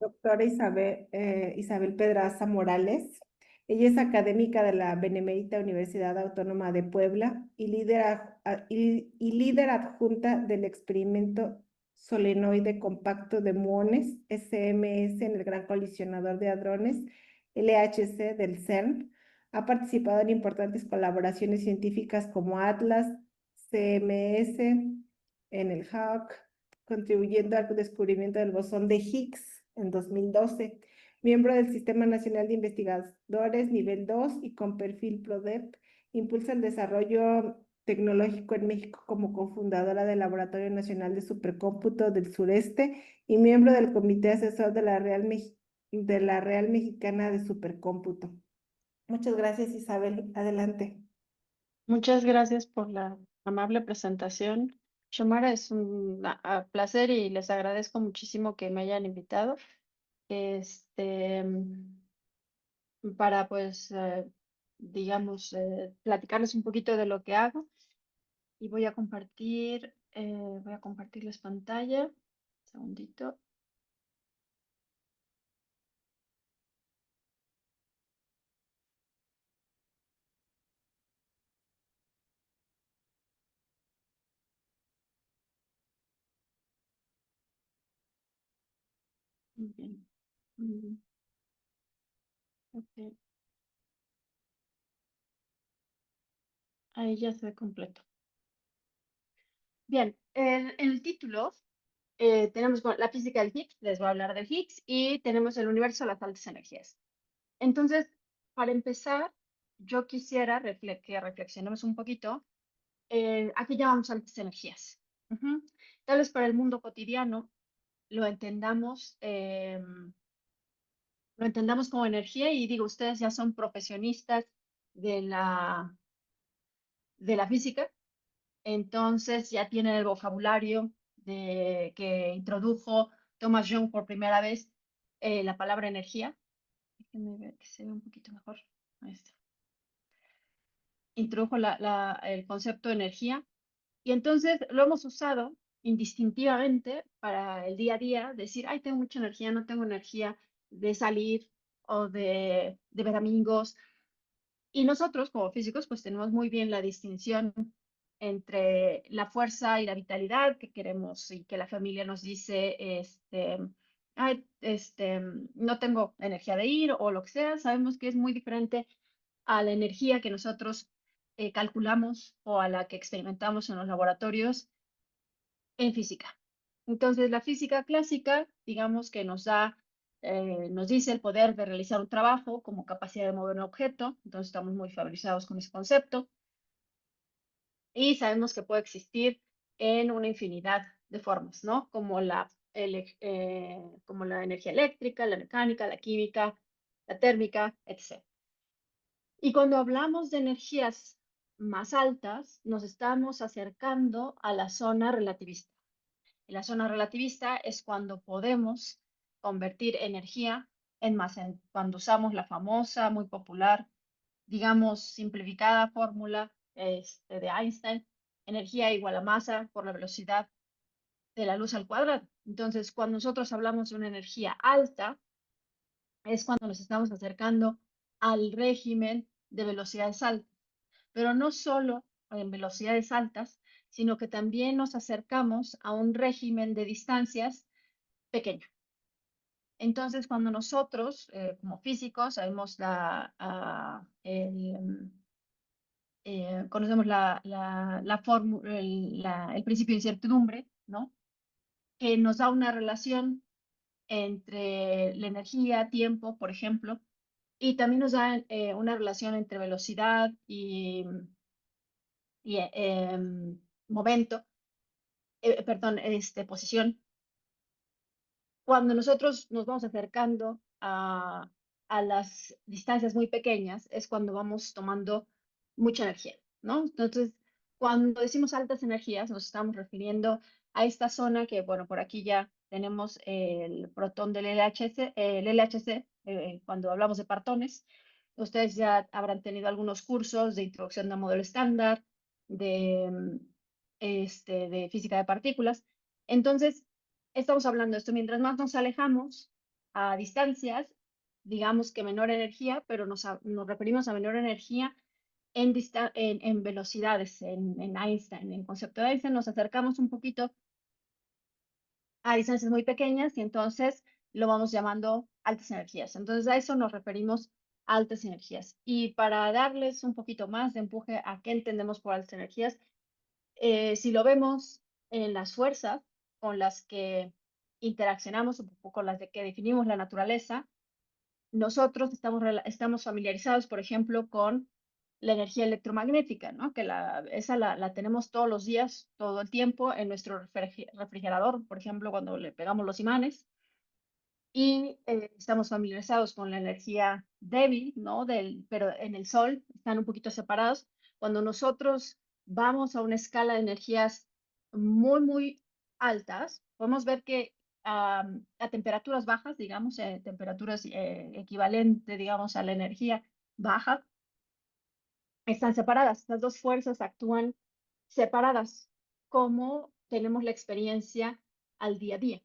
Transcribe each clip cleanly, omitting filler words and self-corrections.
Doctora Isabel Pedraza Morales. Ella es académica de la Benemérita Universidad Autónoma de Puebla y líder adjunta del experimento solenoide compacto de muones SMS en el Gran Colisionador de Hadrones LHC del CERN. Ha participado en importantes colaboraciones científicas como Atlas, CMS, en el HAWC, contribuyendo al descubrimiento del bosón de Higgs en 2012, miembro del Sistema Nacional de Investigadores Nivel 2 y con perfil PRODEP. Impulsa el desarrollo tecnológico en México como cofundadora del Laboratorio Nacional de Supercómputo del Sureste y miembro del Comité Asesor de la Real Mexicana de Supercómputo. Muchas gracias, Isabel. Adelante. Muchas gracias por la amable presentación. Xiomara, es un placer y les agradezco muchísimo que me hayan invitado. Este, para pues, digamos, platicarles un poquito de lo que hago. Y voy a compartirles pantalla. Un segundito. Muy bien. Ok. Ahí ya se ve completo. Bien, en el título tenemos la física del Higgs, les voy a hablar del Higgs, y tenemos el universo, las altas energías. Entonces, para empezar, yo quisiera que reflexionemos un poquito a qué llamamos altas energías. Tal vez para el mundo cotidiano lo entendamos, lo entendamos como energía y digo, ustedes ya son profesionistas de la física, entonces ya tienen el vocabulario que introdujo Thomas Young por primera vez la palabra energía. Déjenme ver que se ve un poquito mejor. Ahí está. Introdujo el concepto de energía y entonces lo hemos usado indistintivamente para el día a día, decir, ay, tengo mucha energía, no tengo energía de salir o de ver amigos. Y nosotros como físicos pues tenemos muy bien la distinción entre la fuerza y la vitalidad que queremos y que la familia nos dice, ay, no tengo energía de ir o lo que sea, sabemos que es muy diferente a la energía que nosotros calculamos o a la que experimentamos en los laboratorios en física. Entonces, la física clásica, digamos que nos dice el poder de realizar un trabajo como capacidad de mover un objeto, entonces estamos muy familiarizados con ese concepto y sabemos que puede existir en una infinidad de formas, ¿no? Como la energía eléctrica, la mecánica, la química, la térmica, etc. Y cuando hablamos de energías más altas, nos estamos acercando a la zona relativista. Y la zona relativista es cuando podemos convertir energía en masa, cuando usamos la famosa, muy popular, digamos, simplificada fórmula de Einstein, energía igual a masa por la velocidad de la luz al cuadrado. Entonces, cuando nosotros hablamos de una energía alta, es cuando nos estamos acercando al régimen de velocidades altas, pero no solo en velocidades altas, sino que también nos acercamos a un régimen de distancias pequeño. Entonces, cuando nosotros, como físicos, sabemos conocemos el principio de incertidumbre, ¿no? Que nos da una relación entre la energía, tiempo, por ejemplo, y también nos da una relación entre velocidad y momento, perdón, posición. Cuando nosotros nos vamos acercando a las distancias muy pequeñas, es cuando vamos tomando mucha energía, ¿no? Entonces, cuando decimos altas energías, nos estamos refiriendo a esta zona que, bueno, por aquí ya tenemos el protón del LHC, cuando hablamos de partones. Ustedes ya habrán tenido algunos cursos de introducción a modelo estándar, de física de partículas. Entonces, estamos hablando de esto. Mientras más nos alejamos a distancias, digamos que menor energía, pero nos referimos a menor energía en velocidades, en Einstein, en el concepto de Einstein, nos acercamos un poquito a distancias muy pequeñas y entonces lo vamos llamando altas energías. Entonces a eso nos referimos altas energías. Y para darles un poquito más de empuje a qué entendemos por altas energías, si lo vemos en las fuerzas con las que interaccionamos o con las de que definimos la naturaleza, nosotros estamos familiarizados, por ejemplo, con la energía electromagnética, ¿no? Que esa la tenemos todos los días, todo el tiempo en nuestro refrigerador, por ejemplo, cuando le pegamos los imanes. Y estamos familiarizados con la energía débil, ¿no? Pero en el Sol están un poquito separados. Cuando nosotros vamos a una escala de energías muy, muy altas, podemos ver que a temperaturas bajas, digamos, temperaturas equivalentes, digamos, a la energía baja, están separadas. Estas dos fuerzas actúan separadas, como tenemos la experiencia al día a día.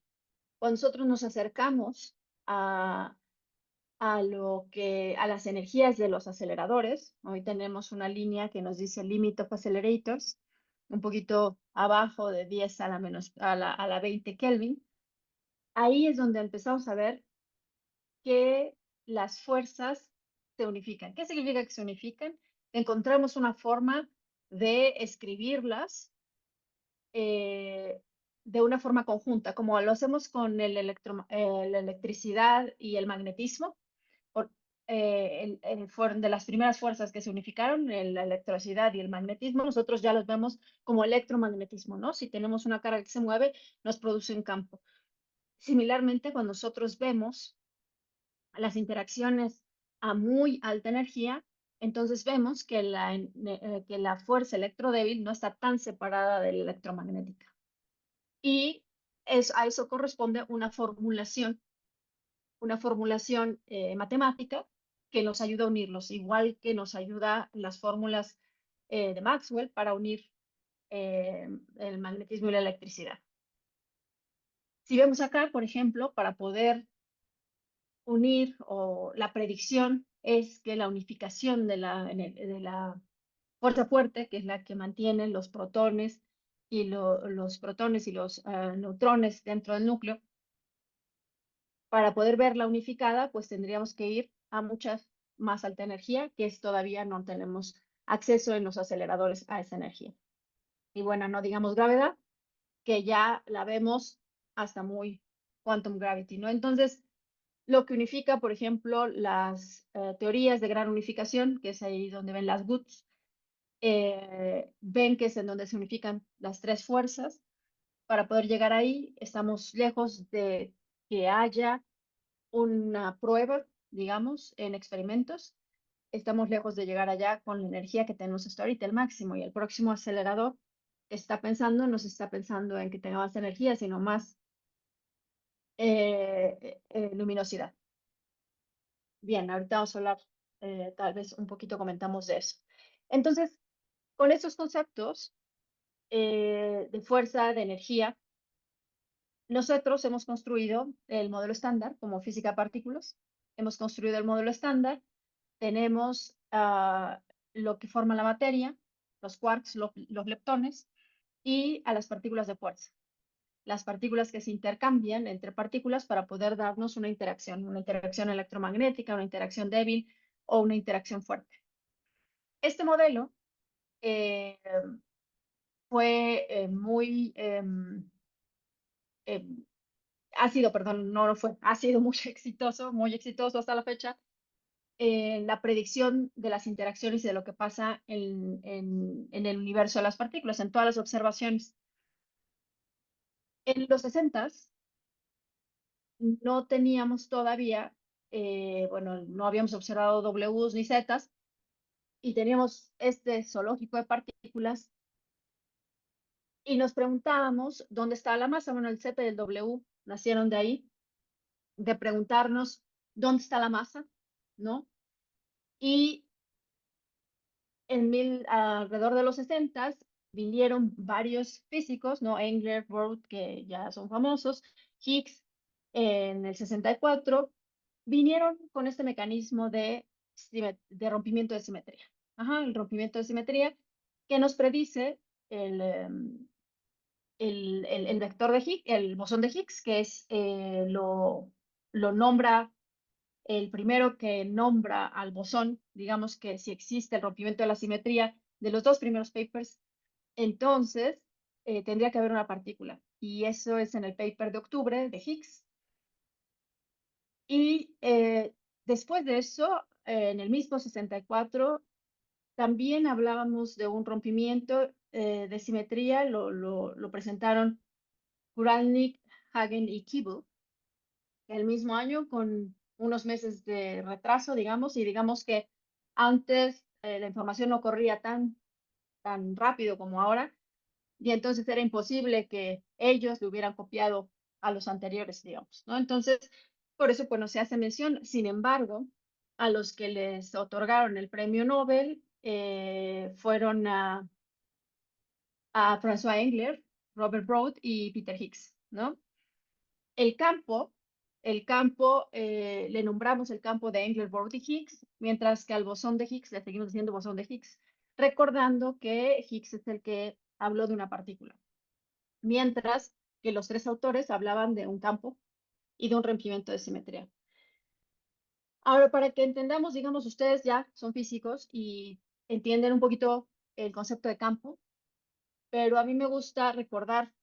Cuando nosotros nos acercamos a, a las energías de los aceleradores, hoy tenemos una línea que nos dice Limit of Accelerators, un poquito abajo de 10 a la 20 Kelvin. Ahí es donde empezamos a ver que las fuerzas se unifican. ¿Qué significa que se unifican? Encontramos una forma de escribirlas de una forma conjunta, como lo hacemos con la electricidad y el magnetismo. Fueron de las primeras fuerzas que se unificaron, la electricidad y el magnetismo, nosotros ya los vemos como electromagnetismo, ¿no? Si tenemos una carga que se mueve, nos produce un campo. Similarmente, cuando nosotros vemos las interacciones a muy alta energía, entonces vemos que que la fuerza electrodébil no está tan separada de la electromagnética. Y a eso corresponde una formulación matemática que nos ayuda a unirlos, igual que nos ayuda las fórmulas de Maxwell para unir el magnetismo y la electricidad. Si vemos acá, por ejemplo, para poder unir o la predicción es que la unificación de la fuerza fuerte, que es la que mantiene los protones y los protones y los neutrones dentro del núcleo, para poder verla unificada, pues tendríamos que ir a mucha más alta energía, que es todavía no tenemos acceso en los aceleradores a esa energía. Y bueno, no digamos gravedad, que ya la vemos hasta muy quantum gravity, ¿no? Entonces, lo que unifica, por ejemplo, las teorías de gran unificación, que es ahí donde ven las GUTS, ven que es en donde se unifican las tres fuerzas. Para poder llegar ahí, estamos lejos de que haya una prueba, digamos, en experimentos. Estamos lejos de llegar allá con la energía que tenemos hasta ahorita, el máximo, y el próximo acelerador no se está pensando en que tenga más energía, sino más luminosidad. Bien, ahorita vamos a hablar, tal vez un poquito comentamos de eso. Entonces, con estos conceptos de fuerza, de energía, nosotros hemos construido el modelo estándar como física de partículas. Hemos construido el modelo estándar. Tenemos lo que forma la materia, los quarks, los leptones, y a las partículas de fuerza. Las partículas que se intercambian entre partículas para poder darnos una interacción electromagnética, una interacción débil o una interacción fuerte. Este modelo eh, fue perdón, no lo fue, ha sido muy exitoso hasta la fecha la predicción de las interacciones y de lo que pasa en el universo de las partículas, en todas las observaciones. En los 60s no teníamos todavía, bueno, no habíamos observado Ws ni Zs, y teníamos este zoológico de partículas, y nos preguntábamos dónde estaba la masa. Bueno, el Z y el W nacieron de ahí, de preguntarnos dónde está la masa, ¿no? Y alrededor de los 60 vinieron varios físicos, ¿no? Engler, Broad, que ya son famosos, Higgs, en el 64, vinieron con este mecanismo de rompimiento de simetría. Ajá, el rompimiento de simetría que nos predice el, el vector de Higgs, el bosón de Higgs, que es, lo nombra el primero que nombra al bosón. Digamos que si existe el rompimiento de la simetría de los dos primeros papers, entonces tendría que haber una partícula. Y eso es en el paper de octubre de Higgs. Y después de eso, en el mismo 64, también hablábamos de un rompimiento de simetría. Lo presentaron Kuralnik, Hagen y Kibble el mismo año, con unos meses de retraso, digamos. Y digamos que antes la información no corría tan rápido como ahora, y entonces era imposible que ellos le hubieran copiado a los anteriores, digamos, ¿no? Entonces, por eso, pues, no se hace mención. Sin embargo, a los que les otorgaron el premio Nobel fueron a François Engler, Robert Broad y Peter Higgs, ¿no? El campo, le nombramos el campo de Engler, Broad y Higgs, mientras que al bosón de Higgs le seguimos diciendo bosón de Higgs, recordando que Higgs es el que habló de una partícula, mientras que los tres autores hablaban de un campo y de un rompimiento de simetría. Ahora, para que entendamos, digamos, ustedes ya son físicos y entienden un poquito el concepto de campo, pero a mí me gusta recordar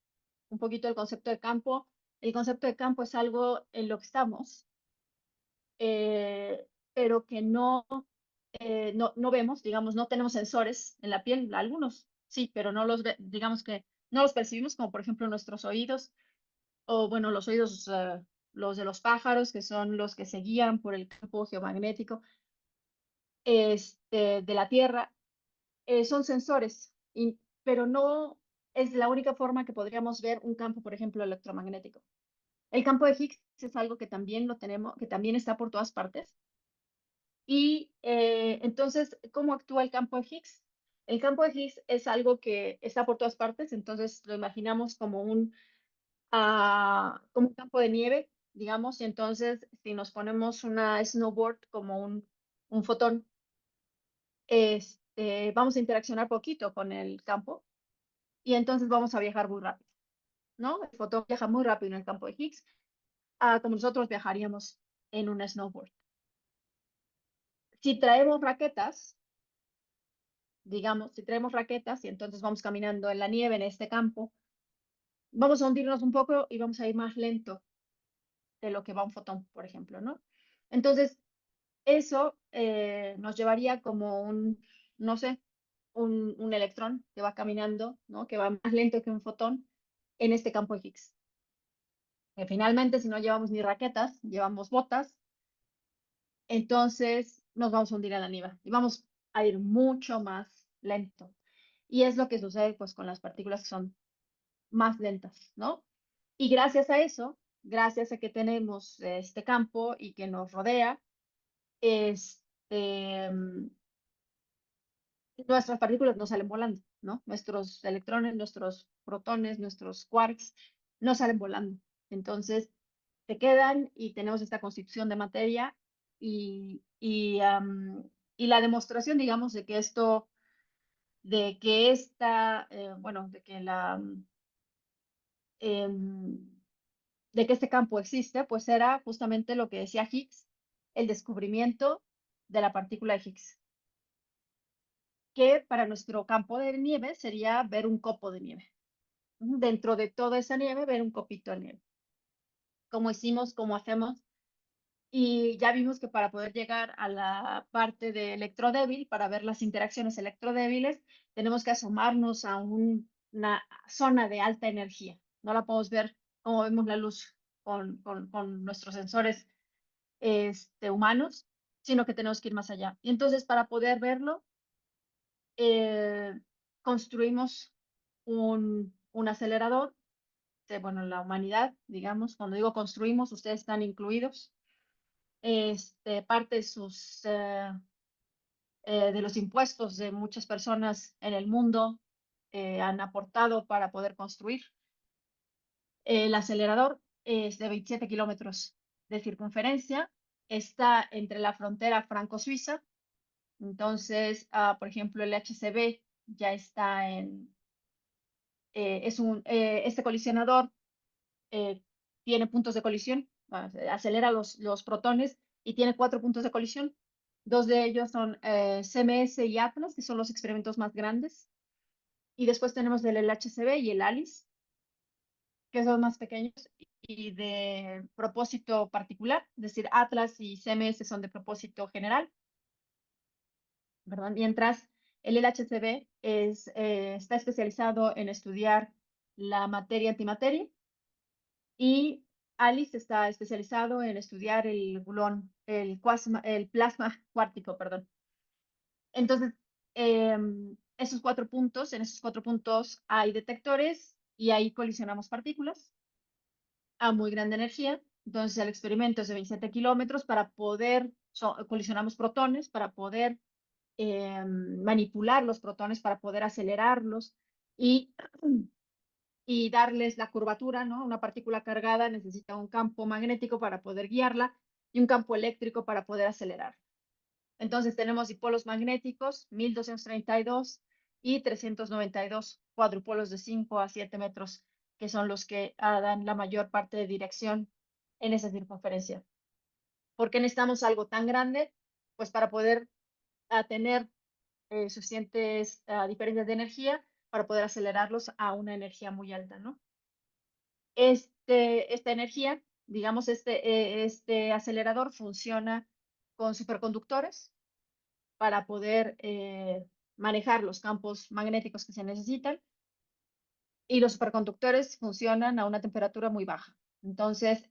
un poquito el concepto de campo. El concepto de campo es algo en lo que estamos, pero que no vemos. Digamos, no tenemos sensores en la piel. Algunos sí, pero no digamos que no los percibimos, como por ejemplo nuestros oídos, o bueno, los oídos, los de los pájaros, que son los que se guían por el campo geomagnético de la Tierra. Son sensores, pero no es la única forma que podríamos ver un campo, por ejemplo, electromagnético. El campo de Higgs es algo que también lo tenemos, que también está por todas partes. Y entonces, ¿cómo actúa el campo de Higgs? El campo de Higgs es algo que está por todas partes. Entonces lo imaginamos como un campo de nieve, digamos. Y entonces, si nos ponemos una snowboard como un fotón, vamos a interaccionar poquito con el campo, y entonces vamos a viajar muy rápido, ¿no? El fotón viaja muy rápido en el campo de Higgs, como nosotros viajaríamos en un snowboard. Si traemos raquetas, digamos, si traemos raquetas y entonces vamos caminando en la nieve en este campo, vamos a hundirnos un poco y vamos a ir más lento de lo que va un fotón, por ejemplo, ¿no? Entonces, eso nos llevaría como no sé, un electrón que va caminando, ¿no? Que va más lento que un fotón en este campo de Higgs. Finalmente, si no llevamos ni raquetas, llevamos botas, entonces nos vamos a hundir en la nieve y vamos a ir mucho más lento. Y es lo que sucede, pues, con las partículas que son más lentas, ¿no? Y gracias a eso, gracias a que tenemos este campo y que nos rodea, este, nuestras partículas no salen volando, ¿no? Nuestros electrones, nuestros protones, nuestros quarks no salen volando. Entonces, se quedan y tenemos esta constitución de materia, y la demostración, digamos, de que bueno, em, de que este campo existe, pues era justamente lo que decía Higgs, el descubrimiento de la partícula de Higgs, que para nuestro campo de nieve sería ver un copo de nieve. Dentro de toda esa nieve, ver un copito de nieve. Como hicimos, como hacemos. Y ya vimos que para poder llegar a la parte de electrodébil, para ver las interacciones electrodébiles, tenemos que asomarnos a una zona de alta energía. No la podemos ver como vemos la luz con nuestros sensores humanos, sino que tenemos que ir más allá. Y entonces, para poder verlo, construimos un acelerador. Bueno, la humanidad, digamos, cuando digo construimos, ustedes están incluidos. Parte de los impuestos de muchas personas en el mundo han aportado para poder construir el acelerador. es de 27 kilómetros de circunferencia, está entre la frontera franco-suiza. Entonces, por ejemplo, el HCB ya está este colisionador eh, tiene puntos de colisión, acelera los protones y tiene 4 puntos de colisión. 2 de ellos son CMS y Atlas, que son los experimentos más grandes. Y después tenemos el LHCb y el ALICE, que son más pequeños y de propósito particular, es decir, Atlas y CMS son de propósito general, ¿verdad? Mientras el LHCb está especializado en estudiar la materia antimateria y Alice está especializado en estudiar el gluón, el plasma cuártico, perdón. Entonces, en esos 4 puntos hay detectores y ahí colisionamos partículas a muy grande energía. Entonces, el experimento es de 27 kilómetros para poder, colisionamos protones para poder manipular los protones, para poder acelerarlos y y darles la curvatura, ¿no? Una partícula cargada necesita un campo magnético para poder guiarla y un campo eléctrico para poder acelerar. Entonces tenemos dipolos magnéticos 1232 y 392 cuadrupolos de 5 a 7 metros, que son los que dan la mayor parte de dirección en esa circunferencia. ¿Por qué necesitamos algo tan grande? Pues para poder tener suficientes diferencias de energía para poder acelerarlos a una energía muy alta, ¿no? Esta energía, digamos, este acelerador funciona con superconductores para poder manejar los campos magnéticos que se necesitan y los superconductores funcionan a una temperatura muy baja. Entonces,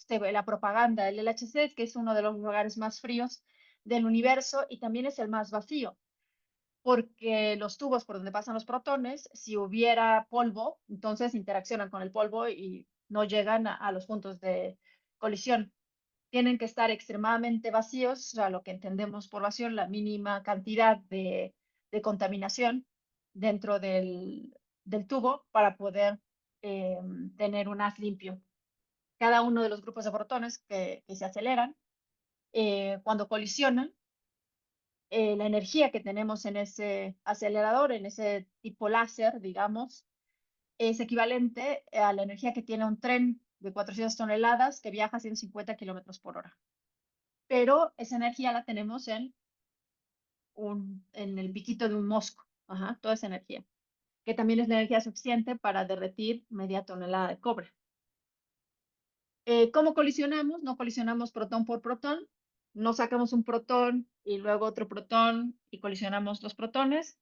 la propaganda del LHC, que es uno de los lugares más fríos del universo y también es el más vacío, porque los tubos por donde pasan los protones, si hubiera polvo, entonces interaccionan con el polvo y no llegan a los puntos de colisión. Tienen que estar extremadamente vacíos, o sea, lo que entendemos por vacío, la mínima cantidad de contaminación dentro del tubo para poder tener un haz limpio. Cada uno de los grupos de protones que se aceleran, cuando colisionan, la energía que tenemos en ese acelerador, en ese tipo láser, digamos, es equivalente a la energía que tiene un tren de 400 toneladas que viaja a 150 kilómetros por hora. Pero esa energía la tenemos en el piquito de un mosco, toda esa energía, que también es la energía suficiente para derretir media tonelada de cobre. ¿Cómo colisionamos? No colisionamos protón por protón, no sacamos un protón y luego otro protón y colisionamos los protones,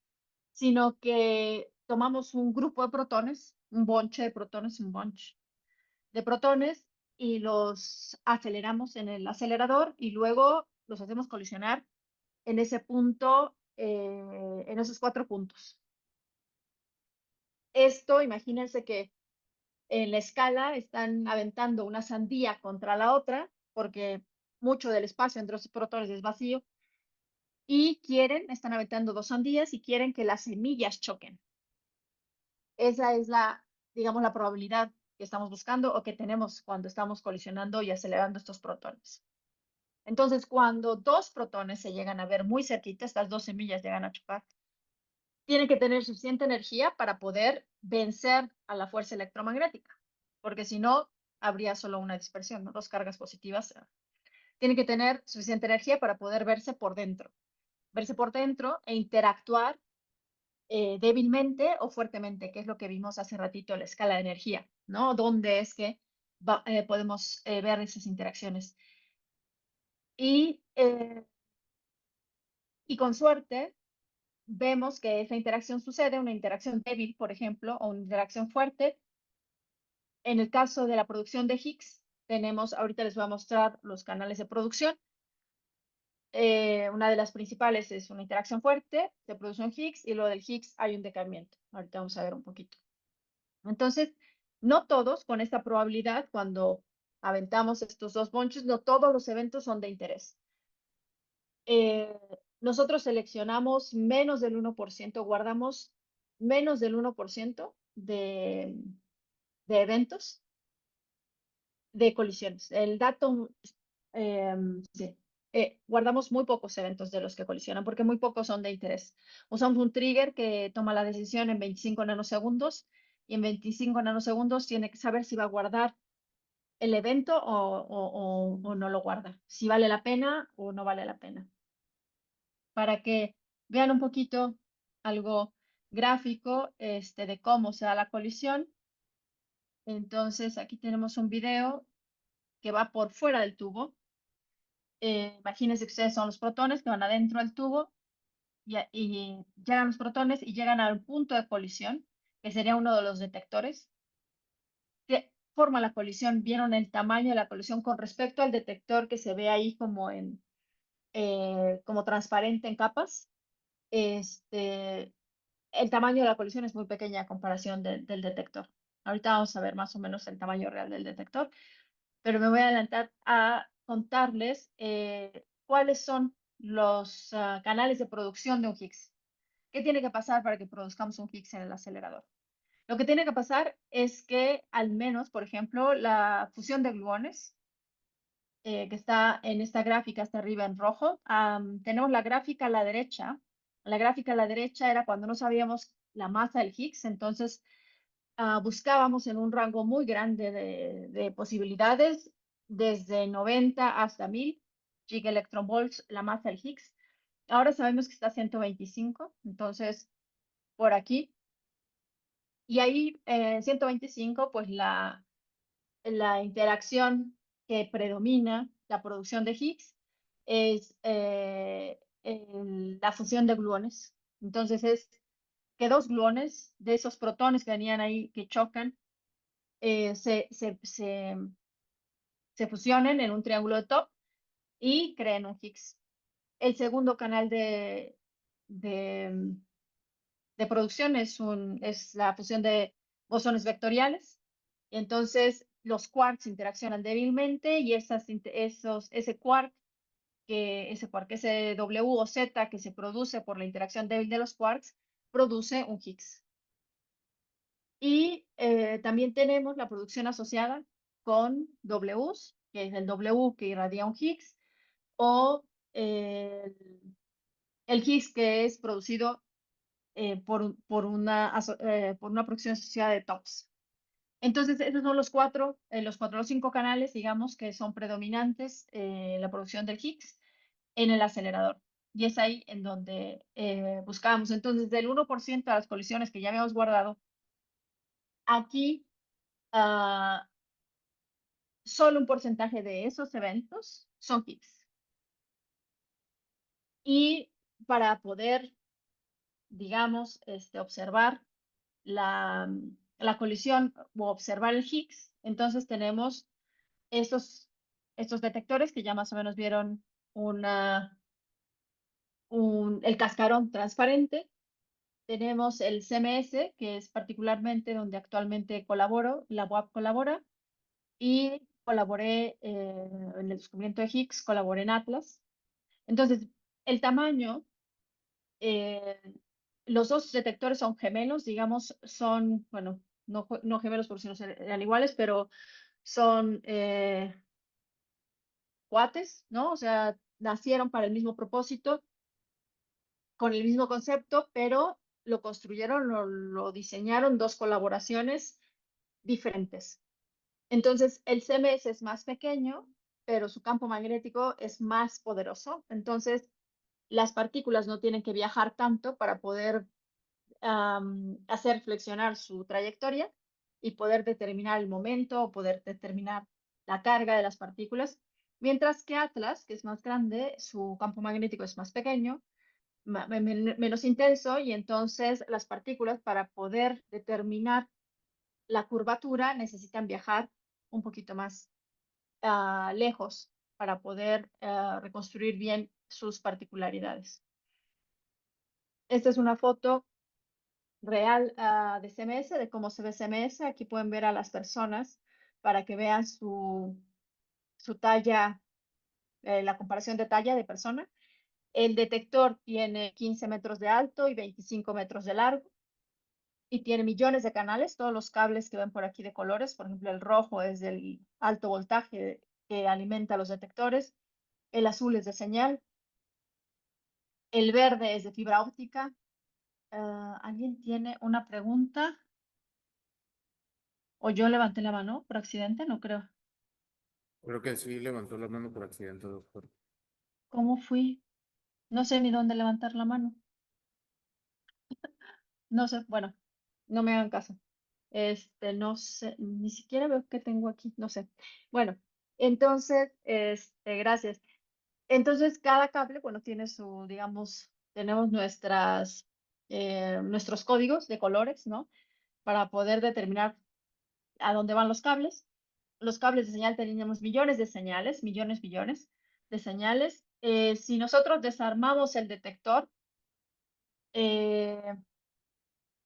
sino que tomamos un grupo de protones, un bonche de protones, un bunch de protones y los aceleramos en el acelerador y luego los hacemos colisionar en ese punto, en esos 4 puntos. Esto, imagínense que en la escala están aventando una sandía contra la otra, porque mucho del espacio entre los protones es vacío, y están aventando 2 sandías y quieren que las semillas choquen. Esa es digamos, la probabilidad que estamos buscando o que tenemos cuando estamos colisionando y acelerando estos protones. Entonces, cuando 2 protones se llegan a ver muy cerquita, estas 2 semillas llegan a chocar, tienen que tener suficiente energía para poder vencer a la fuerza electromagnética, porque si no, habría solo una dispersión, ¿no? 2 cargas positivas. Tienen que tener suficiente energía para poder verse por dentro e interactuar débilmente o fuertemente, que es lo que vimos hace ratito en la escala de energía, ¿no? ¿Dónde es que podemos ver esas interacciones? Y, y con suerte, vemos que esa interacción sucede, una interacción débil, por ejemplo, o una interacción fuerte. En el caso de la producción de Higgs, ahorita les voy a mostrar los canales de producción. Una de las principales es una interacción fuerte, se produce un Higgs y lo del Higgs hay un decaimiento. Ahorita vamos a ver un poquito. Entonces, no todos con esta probabilidad, cuando aventamos estos 2 bonches, no todos los eventos son de interés. Nosotros seleccionamos menos del 1%, guardamos menos del 1% de eventos de colisiones. El dato, sí, guardamos muy pocos eventos de los que colisionan porque muy pocos son de interés. Usamos un trigger que toma la decisión en 25 nanosegundos y en 25 nanosegundos tiene que saber si va a guardar el evento o no lo guarda, si vale la pena o no vale la pena. Para que vean un poquito algo gráfico de cómo se da la colisión. Entonces aquí tenemos un video que va por fuera del tubo. Imagínense que ustedes son los protones que van adentro del tubo y llegan los protones y llegan al punto de colisión, que sería uno de los detectores. Que forma la colisión, vieron el tamaño de la colisión con respecto al detector que se ve ahí como como transparente en capas. El tamaño de la colisión es muy pequeña a comparación del detector. Ahorita vamos a ver más o menos el tamaño real del detector, pero me voy a adelantar a contarles cuáles son los canales de producción de un Higgs. ¿Qué tiene que pasar para que produzcamos un Higgs en el acelerador? Lo que tiene que pasar es que al menos, por ejemplo, la fusión de gluones, que está en esta gráfica, hasta arriba en rojo, tenemos la gráfica a la derecha. La gráfica a la derecha era cuando no sabíamos la masa del Higgs, entonces buscábamos en un rango muy grande de posibilidades, desde 90 hasta 1000 gigaelectronvolts la masa del Higgs. Ahora sabemos que está a 125, entonces por aquí. Y ahí 125, pues la interacción que predomina la producción de Higgs es la fusión de gluones. Entonces es que dos gluones de esos protones que venían ahí, que chocan, se fusionen en un triángulo de top y creen un Higgs. El segundo canal de, de producción es la fusión de bosones vectoriales. Entonces, los quarks interaccionan débilmente y ese W o Z que se produce por la interacción débil de los quarks produce un Higgs. Y también tenemos la producción asociada con Ws, que es el W que irradia un Higgs, o el Higgs que es producido por una producción asociada de TOPS. Entonces, esos son los 5 canales, digamos, que son predominantes en la producción del Higgs en el acelerador. Y es ahí en donde buscamos. Entonces, del 1% de las colisiones que ya habíamos guardado, aquí solo un porcentaje de esos eventos son Higgs. Y para poder, digamos, observar la colisión o observar el Higgs, entonces tenemos estos detectores que ya más o menos vieron el cascarón transparente. Tenemos el CMS, que es particularmente donde actualmente colaboro, la UAP colabora, y colaboré en el descubrimiento de Higgs, colaboré en Atlas. Entonces, el tamaño, eh, los dos detectores son gemelos, digamos, son, bueno, no gemelos por si no serían iguales, pero son cuates, ¿no? O sea, nacieron para el mismo propósito, con el mismo concepto, pero lo construyeron, lo diseñaron dos colaboraciones diferentes. Entonces, el CMS es más pequeño, pero su campo magnético es más poderoso. Entonces, las partículas no tienen que viajar tanto para poder hacer flexionar su trayectoria y poder determinar el momento o poder determinar la carga de las partículas. Mientras que Atlas, que es más grande, su campo magnético es más pequeño, menos intenso, y entonces las partículas para poder determinar la curvatura necesitan viajar un poquito más lejos para poder reconstruir bien sus particularidades. Esta es una foto real de CMS, de cómo se ve CMS. Aquí pueden ver a las personas para que vean su talla, la comparación de talla de persona. El detector tiene 15 metros de alto y 25 metros de largo. y tiene millones de canales. Todos los cables que ven por aquí de colores, por ejemplo, el rojo es del alto voltaje que alimenta los detectores, el azul es de señal, el verde es de fibra óptica. ¿Alguien tiene una pregunta? ¿O yo levanté la mano por accidente? No creo. Creo que sí levantó la mano por accidente, doctor. ¿Cómo fui? No sé ni dónde levantar la mano. No sé, bueno, no me hagan caso. No sé, ni siquiera veo qué tengo aquí, no sé. Bueno, entonces, gracias. Entonces, cada cable, bueno, tiene su, digamos, tenemos nuestros códigos de colores, ¿no? Para poder determinar a dónde van los cables. Los cables de señal teníamos millones de señales, millones de señales. Si nosotros desarmamos el detector, eh,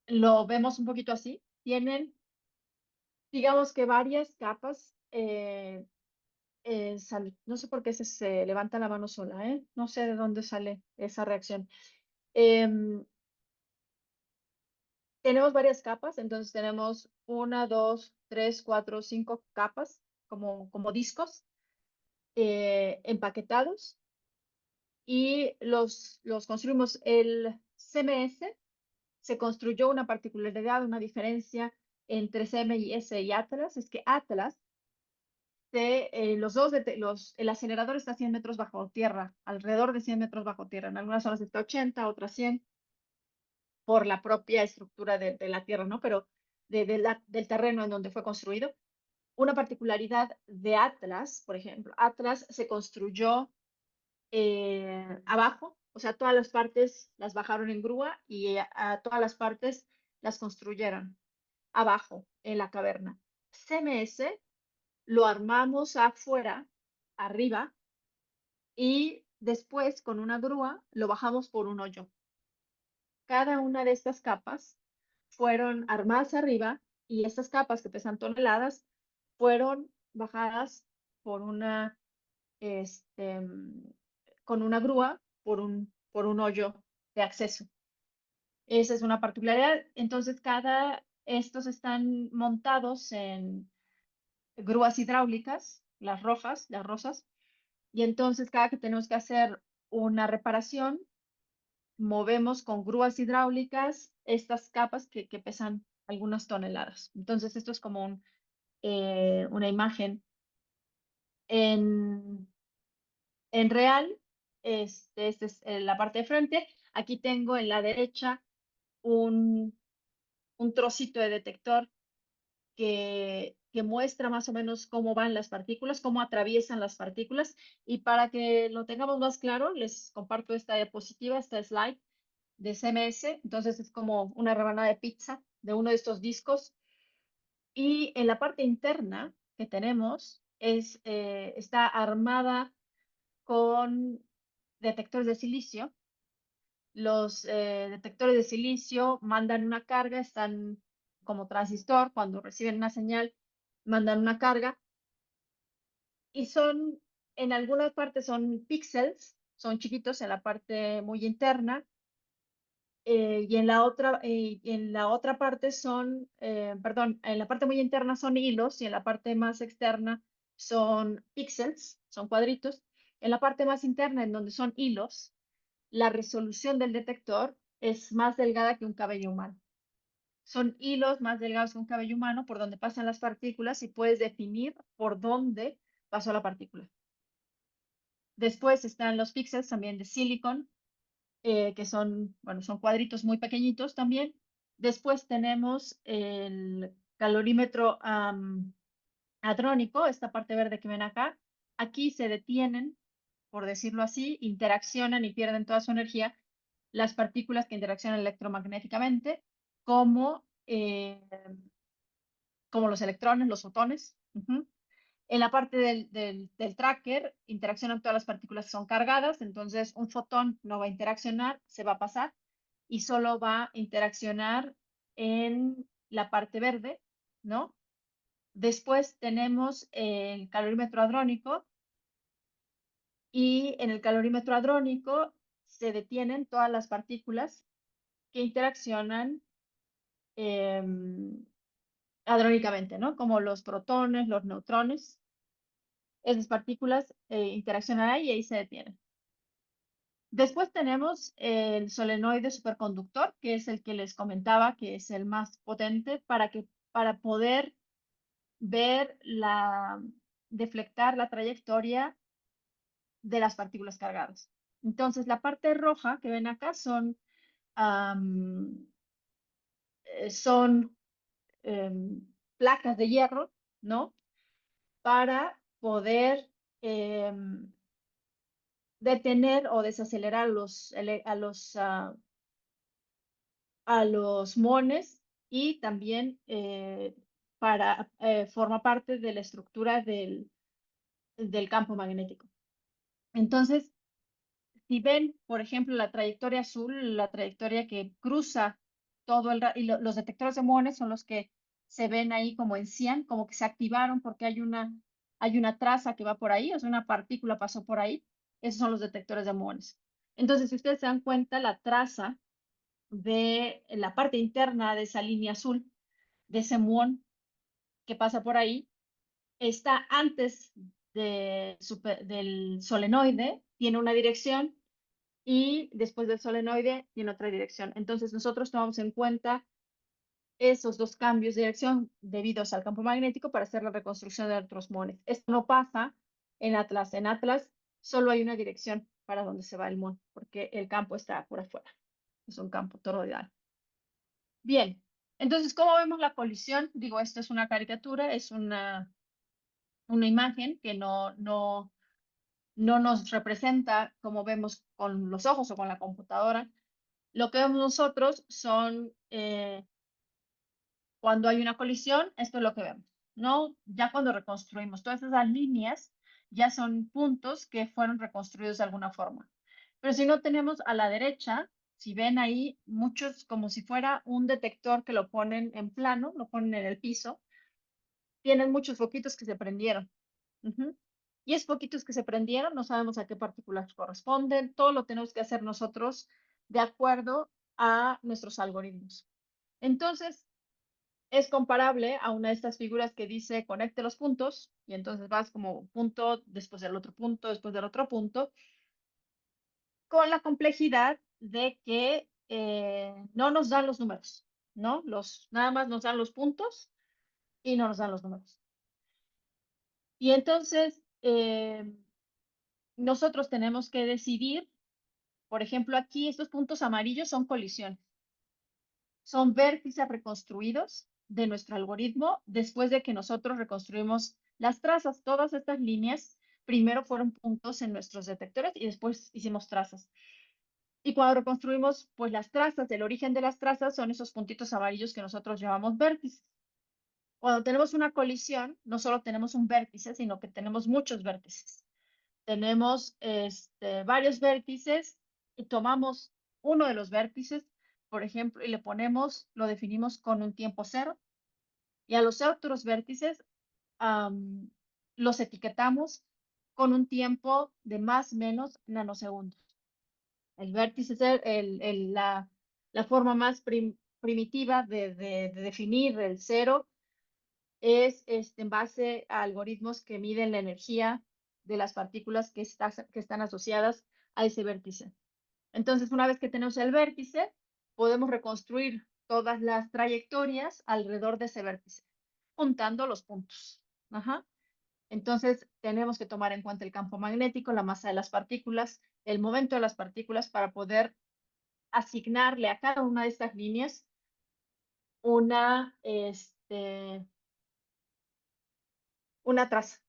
lo vemos un poquito así. Tienen, digamos que varias capas. No sé por qué se levanta la mano sola, ¿eh? No sé de dónde sale esa reacción. Em, Tenemos varias capas, entonces tenemos 1, 2, 3, 4, 5 capas, como discos empaquetados, y los construimos. El CMS se construyó una particularidad, una diferencia entre CMS y Atlas, es que Atlas, el acelerador está a 100 metros bajo tierra, alrededor de 100 metros bajo tierra. En algunas zonas está 80, otras 100, por la propia estructura de la tierra, ¿no? Pero del terreno en donde fue construido. Una particularidad de Atlas, por ejemplo, Atlas se construyó abajo, o sea, todas las partes las bajaron en grúa y a todas las partes las construyeron abajo, en la caverna. CMS lo armamos afuera, arriba, y después con una grúa lo bajamos por un hoyo. Cada una de estas capas fueron armadas arriba, y estas capas que pesan toneladas fueron bajadas por este, mm, con una grúa por un hoyo de acceso. Esa es una particularidad. Entonces, estos están montados en grúas hidráulicas, las rojas, las rosas, y entonces cada que tenemos que hacer una reparación, movemos con grúas hidráulicas estas capas que pesan algunas toneladas. Entonces, esto es como una imagen en, en real. Esta es la parte de frente. Aquí tengo en la derecha un trocito de detector que muestra más o menos cómo van las partículas, cómo atraviesan las partículas. Y para que lo tengamos más claro, les comparto esta diapositiva, esta slide de CMS. Entonces es como una rebanada de pizza de uno de estos discos. Y en la parte interna que tenemos está armada con detectores de silicio. Los detectores de silicio mandan una carga, están como transistor, cuando reciben una señal, mandan una carga, y en algunas partes son píxeles, son chiquitos en la parte muy interna, y en la otra parte perdón, en la parte muy interna son hilos, y en la parte más externa son píxeles, son cuadritos. En la parte más interna, en donde son hilos, la resolución del detector es más delgada que un cabello humano. Son hilos más delgados que un cabello humano por donde pasan las partículas, y puedes definir por dónde pasó la partícula. Después están los píxeles también de silicon, que bueno, son cuadritos muy pequeñitos también. Después tenemos el calorímetro hadrónico, esta parte verde que ven acá. Aquí se detienen, por decirlo así, interaccionan y pierden toda su energía las partículas que interaccionan electromagnéticamente, como, como los electrones, los fotones. En la parte del tracker interaccionan todas las partículas que son cargadas, entonces un fotón no va a interaccionar, se va a pasar, y solo va a interaccionar en la parte verde, ¿no? Después tenemos el calorímetro hadrónico, y en el calorímetro hadrónico se detienen todas las partículas que interaccionan hadrónicamente, ¿no? Como los protones, los neutrones. Esas partículas interaccionan ahí y ahí se detienen. Después tenemos el solenoide superconductor, que es el que les comentaba, que es el más potente para poder ver deflectar la trayectoria de las partículas cargadas. Entonces, la parte roja que ven acá son placas de hierro, ¿no? Para poder detener o desacelerar a los muones y también forma parte de la estructura del campo magnético. Entonces, si ven, por ejemplo, la trayectoria azul, la trayectoria que cruza todo y los detectores de muones son los que se ven ahí como en cian, como que se activaron porque hay una traza que va por ahí, o sea, una partícula pasó por ahí. Esos son los detectores de muones. Entonces, si ustedes se dan cuenta, la traza de la parte interna de esa línea azul, de ese muón que pasa por ahí, está antes del solenoide, tiene una dirección, y después del solenoide tiene otra dirección. Entonces nosotros tomamos en cuenta esos dos cambios de dirección debidos al campo magnético para hacer la reconstrucción de otros muones. Esto no pasa en Atlas. En Atlas solo hay una dirección para donde se va el muón, porque el campo está por afuera. Es un campo toroidal. Bien, entonces, ¿cómo vemos la colisión? Digo, esto es una caricatura, es una imagen que no nos representa como vemos con los ojos o con la computadora. Lo que vemos nosotros son, cuando hay una colisión, esto es lo que vemos, ¿no? Ya cuando reconstruimos todas esas líneas, ya son puntos que fueron reconstruidos de alguna forma. Pero si no tenemos a la derecha, si ven ahí, muchos como si fuera un detector que lo ponen en plano, lo ponen en el piso, tienen muchos foquitos que se prendieron. Y esos foquitos que se prendieron, no sabemos a qué partículas corresponden, todo lo tenemos que hacer nosotros de acuerdo a nuestros algoritmos. Entonces, es comparable a una de estas figuras que dice conecte los puntos, y entonces vas como punto, después del otro punto, después del otro punto, con la complejidad de que no nos dan los números, ¿no? Nada más nos dan los puntos y no nos dan los números. Y entonces, nosotros tenemos que decidir, por ejemplo, aquí estos puntos amarillos son colisiones. Son vértices reconstruidos de nuestro algoritmo después de que nosotros reconstruimos las trazas. Todas estas líneas primero fueron puntos en nuestros detectores y después hicimos trazas. Y cuando reconstruimos, pues las trazas, el origen de las trazas son esos puntitos amarillos que nosotros llamamos vértices. Cuando tenemos una colisión, no solo tenemos un vértice, sino que tenemos muchos vértices. Tenemos varios vértices y tomamos uno de los vértices, por ejemplo, y lo definimos con un tiempo cero, y a los otros vértices los etiquetamos con un tiempo de más o menos nanosegundos. El vértice es la forma más primitiva de definir el cero, es en base a algoritmos que miden la energía de las partículas que están asociadas a ese vértice. Entonces, una vez que tenemos el vértice, podemos reconstruir todas las trayectorias alrededor de ese vértice, juntando los puntos. Entonces, tenemos que tomar en cuenta el campo magnético, la masa de las partículas, el momento de las partículas para poder asignarle a cada una de estas líneas una traza.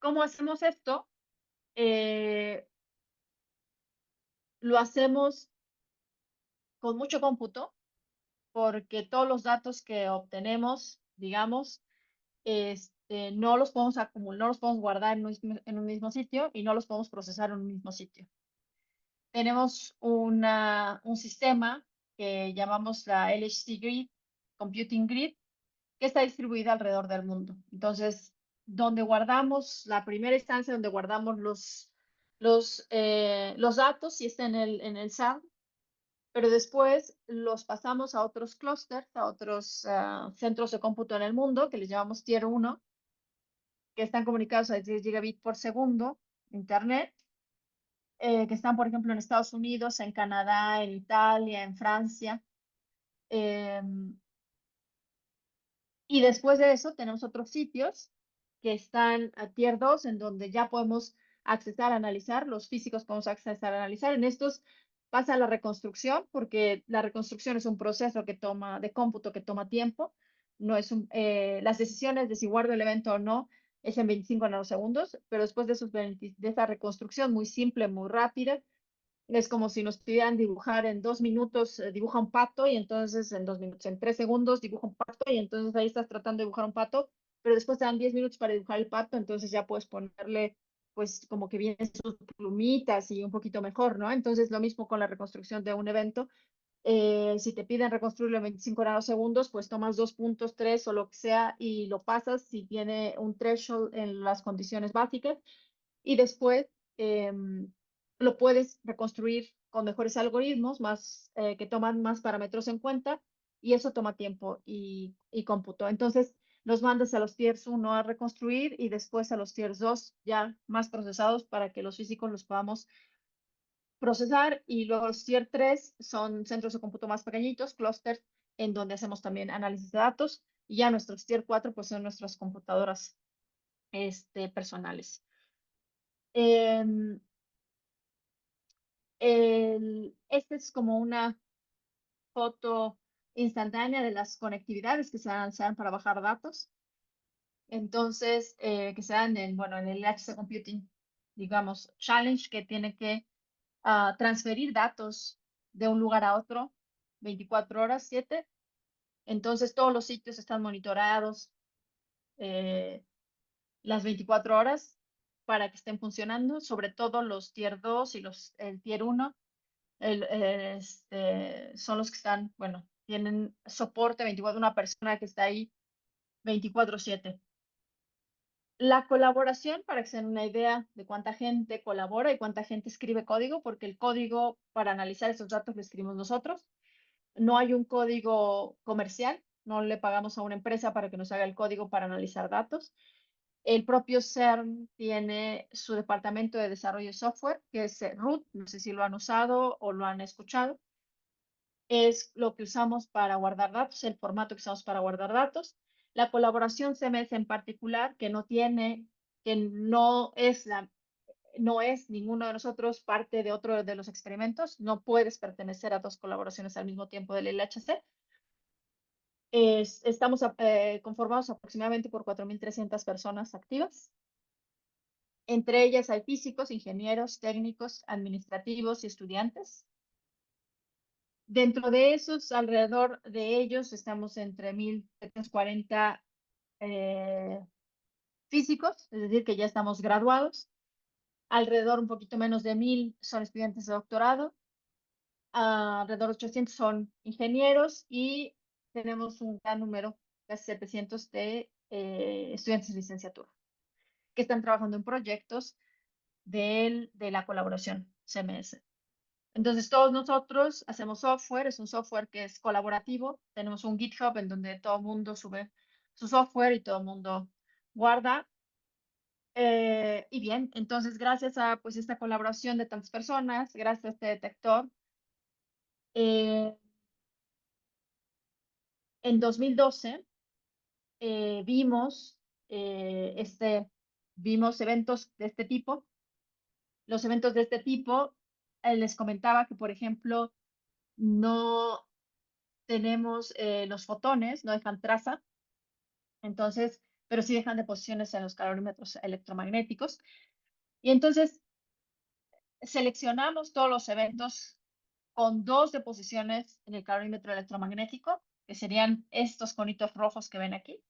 ¿Cómo hacemos esto? Lo hacemos con mucho cómputo, porque todos los datos que obtenemos, digamos, no los podemos acumular, no los podemos guardar en un mismo sitio y no los podemos procesar en un mismo sitio. Tenemos un sistema que llamamos la LHC Grid, Computing Grid, que está distribuida alrededor del mundo. Entonces, donde guardamos, la primera instancia donde guardamos los datos, si está en el SAM, pero después los pasamos a otros clústeres, a otros centros de cómputo en el mundo, que les llamamos Tier 1, que están comunicados a 10 gigabits por segundo, Internet, que están, por ejemplo, en Estados Unidos, en Canadá, en Italia, en Francia. Y después de eso tenemos otros sitios que están a Tier 2, en donde ya podemos accesar a analizar, los físicos podemos accesar a analizar. En estos pasa la reconstrucción, porque la reconstrucción es un proceso que toma, de cómputo que toma tiempo. No es las decisiones de si guardo el evento o no es en 25 nanosegundos, pero después de, de esa reconstrucción muy simple, muy rápida, es como si nos pidieran dibujar en 2 minutos, dibuja un pato y entonces en 2 minutos, en 3 segundos dibuja un pato y entonces ahí estás tratando de dibujar un pato, pero después te dan 10 minutos para dibujar el pato, entonces ya puedes ponerle pues como que vienen sus plumitas y un poquito mejor, ¿no? Entonces lo mismo con la reconstrucción de un evento. Si te piden reconstruirlo en 25 nanosegundos, pues tomas 2 puntos, 3 o lo que sea y lo pasas si tiene un threshold en las condiciones básicas y después lo puedes reconstruir con mejores algoritmos, más, que toman más parámetros en cuenta y eso toma tiempo y cómputo. Entonces, los mandas a los tiers 1 a reconstruir y después a los tiers 2 ya más procesados para que los físicos los podamos procesar y luego los tier 3 son centros de cómputo más pequeñitos, clústeres, en donde hacemos también análisis de datos y ya nuestros tier 4 pues son nuestras computadoras personales. Esta es como una foto instantánea de las conectividades que se dan para bajar datos. Entonces, que se dan en, bueno, en el HC Computing, digamos, Challenge, que tiene que transferir datos de un lugar a otro 24 horas, 7. Entonces, todos los sitios están monitoreados las 24 horas para que estén funcionando, sobre todo los Tier 2 y el Tier 1. Son los que están, bueno, tienen soporte 24, una persona que está ahí 24/7. La colaboración, para que se den una idea de cuánta gente colabora y cuánta gente escribe código, porque el código para analizar esos datos lo escribimos nosotros. No hay un código comercial, no le pagamos a una empresa para que nos haga el código para analizar datos. El propio CERN tiene su departamento de desarrollo de software, que es root, no sé si lo han usado o lo han escuchado. Es lo que usamos para guardar datos, el formato que usamos para guardar datos. La colaboración CMS en particular, que no es ninguno de nosotros parte de otro de los experimentos, no puedes pertenecer a 2 colaboraciones al mismo tiempo del LHC. Estamos conformados aproximadamente por 4.300 personas activas. Entre ellas hay físicos, ingenieros, técnicos, administrativos y estudiantes. Dentro de esos, alrededor de ellos, estamos entre 1.740 físicos, es decir, que ya estamos graduados. Alrededor, un poquito menos de 1.000 son estudiantes de doctorado. Alrededor de 800 son ingenieros y tenemos un gran número, casi 700 de estudiantes de licenciatura, que están trabajando en proyectos de la colaboración CMS. Entonces, todos nosotros hacemos software, es un software que es colaborativo. Tenemos un GitHub en donde todo el mundo sube su software y todo el mundo guarda. Y bien, entonces, gracias a pues, esta colaboración de tantas personas, gracias a este detector, en 2012 vimos, vimos eventos de este tipo. Los eventos de este tipo, les comentaba que, por ejemplo, no tenemos los fotones, no dejan traza, entonces, pero sí dejan deposiciones en los calorímetros electromagnéticos. Y entonces seleccionamos todos los eventos con 2 deposiciones en el calorímetro electromagnético, que serían estos conitos rojos que ven aquí.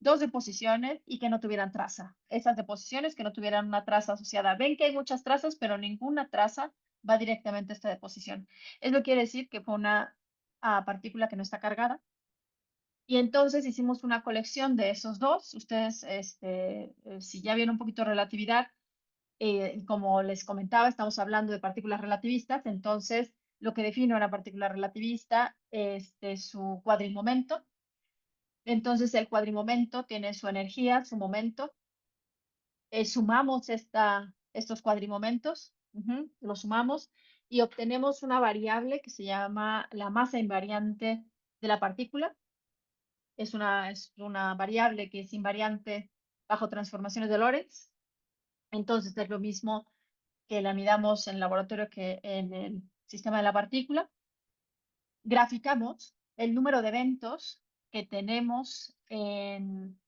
2 deposiciones y que no tuvieran traza. Esas deposiciones que no tuvieran una traza asociada. Ven que hay muchas trazas, pero ninguna traza va directamente a esta deposición. Eso quiere decir que fue una partícula que no está cargada. Y entonces hicimos una colección de esos dos. Ustedes, si ya vieron un poquito de relatividad, como les comentaba, estamos hablando de partículas relativistas, entonces lo que define una partícula relativista, su cuadrimomento. Entonces, el cuadrimomento tiene su energía, su momento. Sumamos estos cuadrimomentos, los sumamos y obtenemos una variable que se llama la masa invariante de la partícula. Es una variable que es invariante bajo transformaciones de Lorentz. Entonces, es lo mismo que la midamos en el laboratorio que en el sistema de la partícula. Graficamos el número de eventos que tenemos en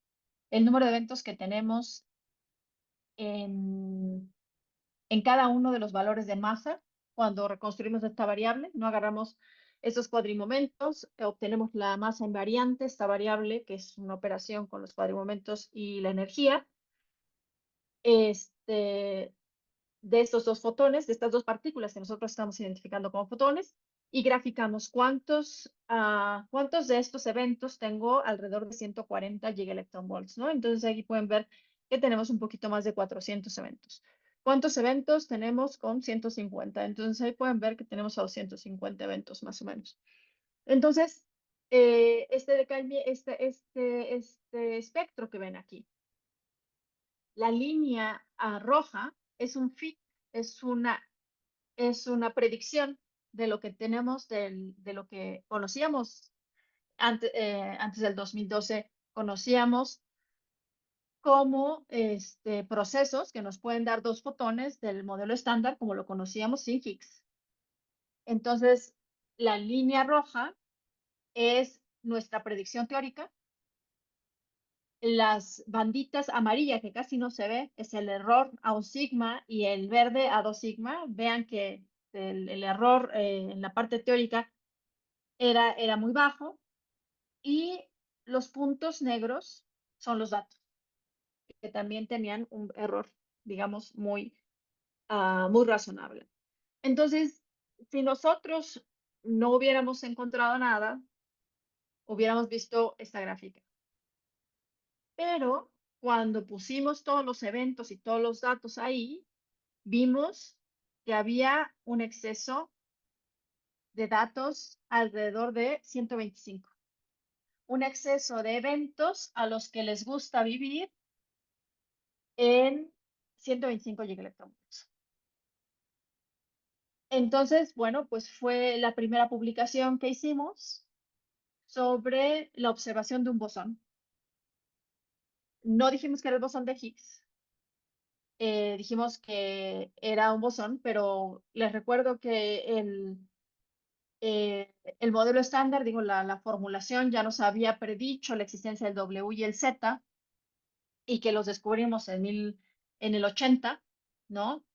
cada uno de los valores de masa cuando reconstruimos esta variable. No agarramos esos cuadrimomentos, obtenemos la masa invariante, esta variable que es una operación con los cuadrimomentos y la energía. De estos dos fotones, de estas dos partículas que nosotros estamos identificando como fotones, y graficamos cuántos de estos eventos tengo alrededor de 140 gigaelectronvolts, ¿no? Entonces aquí pueden ver que tenemos un poquito más de 400 eventos. ¿Cuántos eventos tenemos con 150? Entonces ahí pueden ver que tenemos a 250 eventos más o menos. Entonces, este espectro que ven aquí, la línea roja es un fit, es una predicción de lo que tenemos, de lo que conocíamos antes del 2012, conocíamos como procesos que nos pueden dar dos fotones del modelo estándar como lo conocíamos sin Higgs. Entonces, la línea roja es nuestra predicción teórica. Las banditas amarillas que casi no se ve es el error a un sigma y el verde a 2 sigma. Vean que el error en la parte teórica era muy bajo y los puntos negros son los datos que también tenían un error, digamos, muy razonable. Entonces, si nosotros no hubiéramos encontrado nada, hubiéramos visto esta gráfica. Pero cuando pusimos todos los eventos y todos los datos ahí, vimos que había un exceso de datos alrededor de 125. Un exceso de eventos a los que les gusta vivir en 125 gigaelectronvolts. Entonces, bueno, pues fue la primera publicación que hicimos sobre la observación de un bosón. No dijimos que era el bosón de Higgs, dijimos que era un bosón, pero les recuerdo que el modelo estándar, digo, la formulación ya nos había predicho la existencia del W y el Z y que los descubrimos en el 80, ¿no?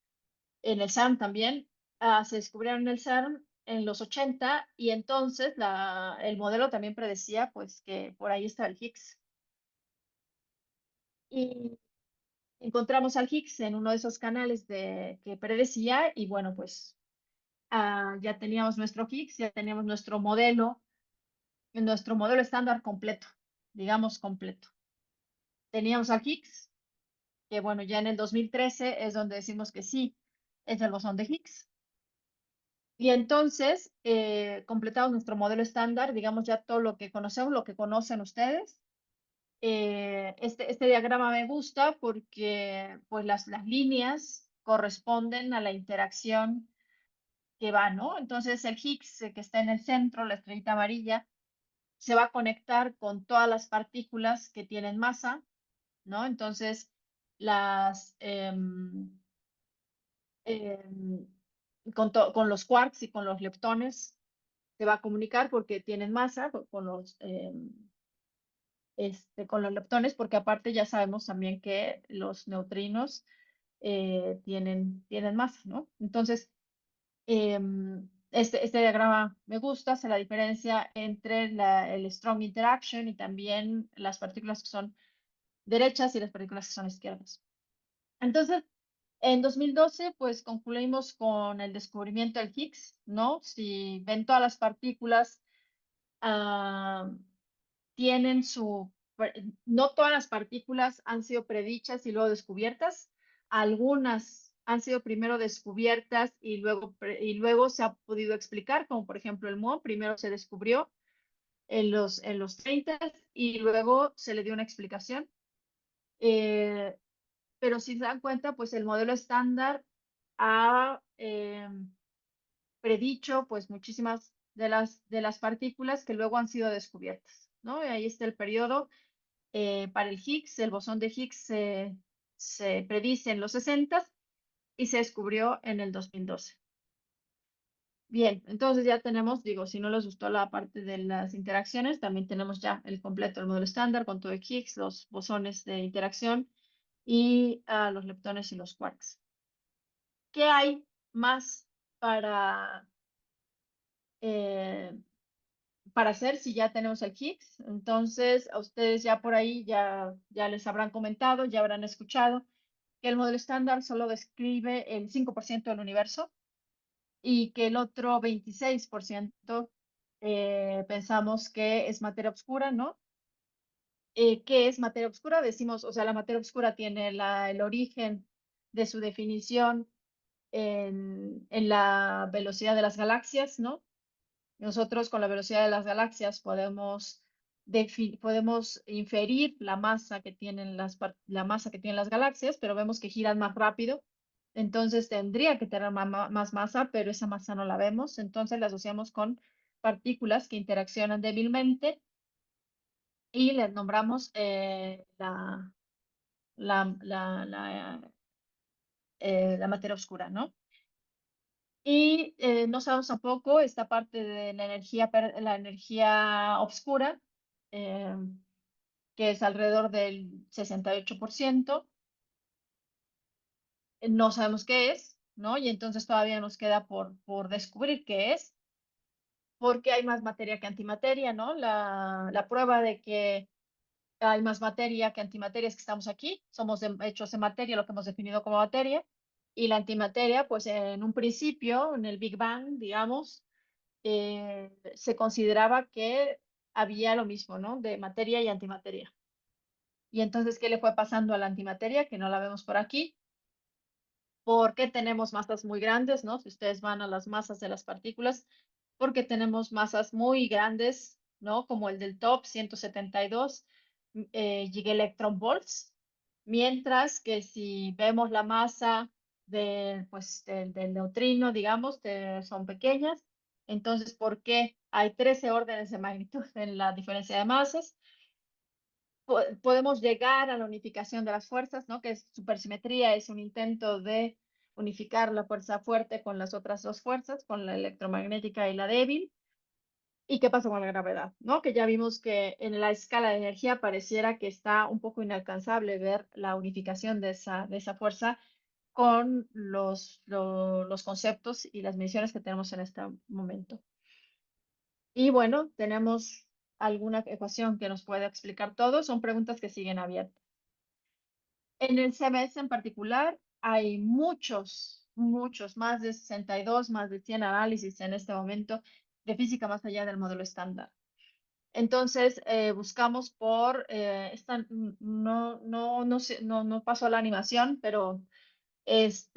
En el CERN también, se descubrieron en el CERN en los 80 y entonces el modelo también predecía pues que por ahí está el Higgs. Y encontramos al Higgs en uno de esos canales que predecía y bueno, pues ya teníamos nuestro Higgs, ya teníamos nuestro modelo estándar completo, digamos completo. Teníamos al Higgs, que bueno, ya en el 2013 es donde decimos que sí, es el bosón de Higgs. Y entonces completamos nuestro modelo estándar, digamos ya todo lo que conocemos, lo que conocen ustedes. Este diagrama me gusta porque pues las líneas corresponden a la interacción que va, ¿no? Entonces el Higgs que está en el centro, la estrellita amarilla, se va a conectar con todas las partículas que tienen masa, ¿no? Entonces las con los quarks y con los leptones se va a comunicar porque tienen masa con los leptones, porque aparte ya sabemos también que los neutrinos tienen masa, ¿no? Entonces, este diagrama me gusta, hace la diferencia entre el strong interaction y también las partículas que son derechas y las partículas que son izquierdas. Entonces, en 2012, pues concluimos con el descubrimiento del Higgs, ¿no? Si ven todas las partículas, tienen no todas las partículas han sido predichas y luego descubiertas. Algunas han sido primero descubiertas y luego se ha podido explicar, como por ejemplo el muón, primero se descubrió en los 30 y luego se le dio una explicación. Pero si se dan cuenta, pues el modelo estándar ha predicho pues muchísimas de las partículas que luego han sido descubiertas, ¿no? Y ahí está el periodo para el Higgs, el bosón de Higgs se predice en los 60 y se descubrió en el 2012. Bien, entonces ya tenemos, digo, si no les gustó la parte de las interacciones, también tenemos ya el completo, el modelo estándar con todo el Higgs, los bosones de interacción y los leptones y los quarks. ¿Qué hay más para, eh, para hacer si ya tenemos el Higgs? Entonces, a ustedes ya por ahí ya les habrán comentado, ya habrán escuchado que el modelo estándar solo describe el 5% del universo y que el otro 26% pensamos que es materia oscura, ¿no? ¿Qué es materia oscura? Decimos, o sea, la materia oscura tiene el origen de su definición en la velocidad de las galaxias, ¿no? Nosotros con la velocidad de las galaxias podemos inferir la masa que tienen la masa que tienen las galaxias, pero vemos que giran más rápido. Entonces tendría que tener más masa, pero esa masa no la vemos. Entonces la asociamos con partículas que interaccionan débilmente y les nombramos la materia oscura, ¿no? Y no sabemos tampoco esta parte de la energía oscura, eh, que es alrededor del 68%. No sabemos qué es, ¿no? Y entonces todavía nos queda por descubrir qué es, porque hay más materia que antimateria, ¿no? La prueba de que hay más materia que antimateria es que estamos aquí, somos hechos de materia, lo que hemos definido como materia, y la antimateria, pues en un principio, en el Big Bang, digamos, se consideraba que había lo mismo, ¿no? De materia y antimateria. Y entonces, ¿qué le fue pasando a la antimateria? Que no la vemos por aquí. ¿Por qué tenemos masas muy grandes, ¿no? Si ustedes van a las masas de las partículas, porque tenemos masas muy grandes, ¿no? Como el del top, 172 gigaelectronvolts, mientras que si vemos la masa pues, del neutrino, digamos, son pequeñas. Entonces, ¿por qué hay 13 órdenes de magnitud en la diferencia de masas? Podemos llegar a la unificación de las fuerzas, ¿no? Que es supersimetría, es un intento de unificar la fuerza fuerte con las otras dos fuerzas, con la electromagnética y la débil. ¿Y qué pasa con la gravedad? ¿No? Que ya vimos que en la escala de energía pareciera que está un poco inalcanzable ver la unificación de esa fuerza con los conceptos y las mediciones que tenemos en este momento. Y bueno, tenemos alguna ecuación que nos puede explicar todo. Son preguntas que siguen abiertas. En el CMS en particular hay muchos, más de 62, más de 100 análisis en este momento de física más allá del modelo estándar. Entonces, buscamos no pasó la animación, pero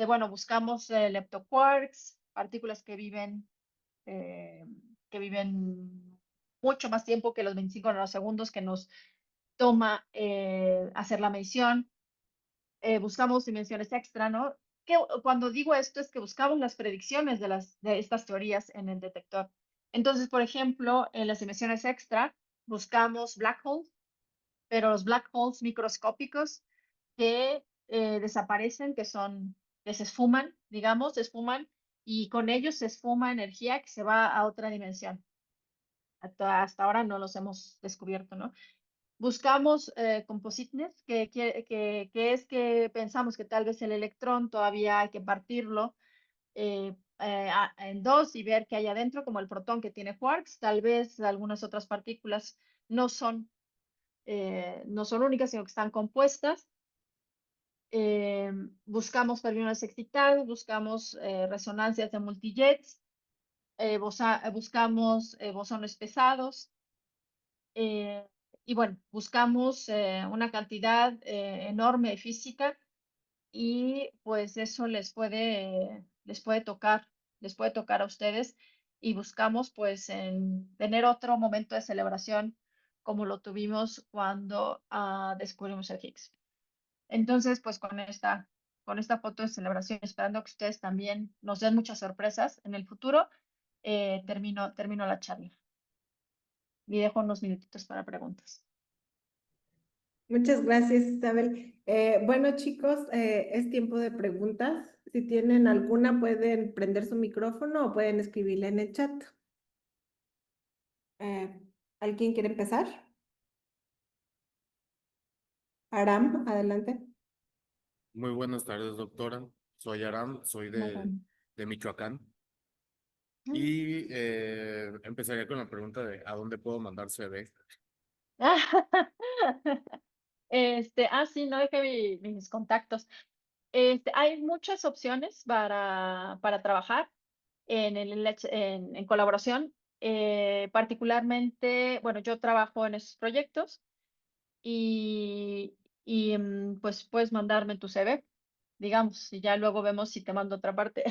bueno, buscamos leptoquarks, partículas que viven mucho más tiempo que los 25 nanosegundos que nos toma hacer la medición. Buscamos dimensiones extra, ¿no? Cuando digo esto es que buscamos las predicciones de estas teorías en el detector. Entonces, por ejemplo, en las dimensiones extra buscamos black holes, pero los black holes microscópicos que desaparecen, que se esfuman, digamos, se esfuman y con ellos se esfuma energía que se va a otra dimensión. Hasta ahora no los hemos descubierto, ¿no? Buscamos compositeness, que es que pensamos que tal vez el electrón todavía hay que partirlo en dos y ver qué hay adentro, como el protón que tiene quarks. Tal vez algunas otras partículas no son únicas, sino que están compuestas. Buscamos fermiones excitados, buscamos resonancias de multijets, buscamos bosones pesados. Y bueno, buscamos una cantidad enorme de física y pues eso les puede tocar a ustedes y buscamos pues en tener otro momento de celebración como lo tuvimos cuando descubrimos el Higgs. Entonces, pues con esta foto de celebración, esperando que ustedes también nos den muchas sorpresas en el futuro, termino la charla y dejo unos minutitos para preguntas. Muchas gracias, Isabel. Bueno, chicos, es tiempo de preguntas. Si tienen alguna, pueden prender su micrófono o pueden escribirla en el chat. ¿Alguien quiere empezar? Aram, adelante. Muy buenas tardes, doctora. Soy Aram, soy de Michoacán. Y empezaría con la pregunta de ¿a dónde puedo mandar CV? Sí, no dejé mis contactos. Hay muchas opciones para trabajar en colaboración. Particularmente, bueno, yo trabajo en esos proyectos y pues puedes mandarme tu CV, digamos, y ya luego vemos si te mando otra parte.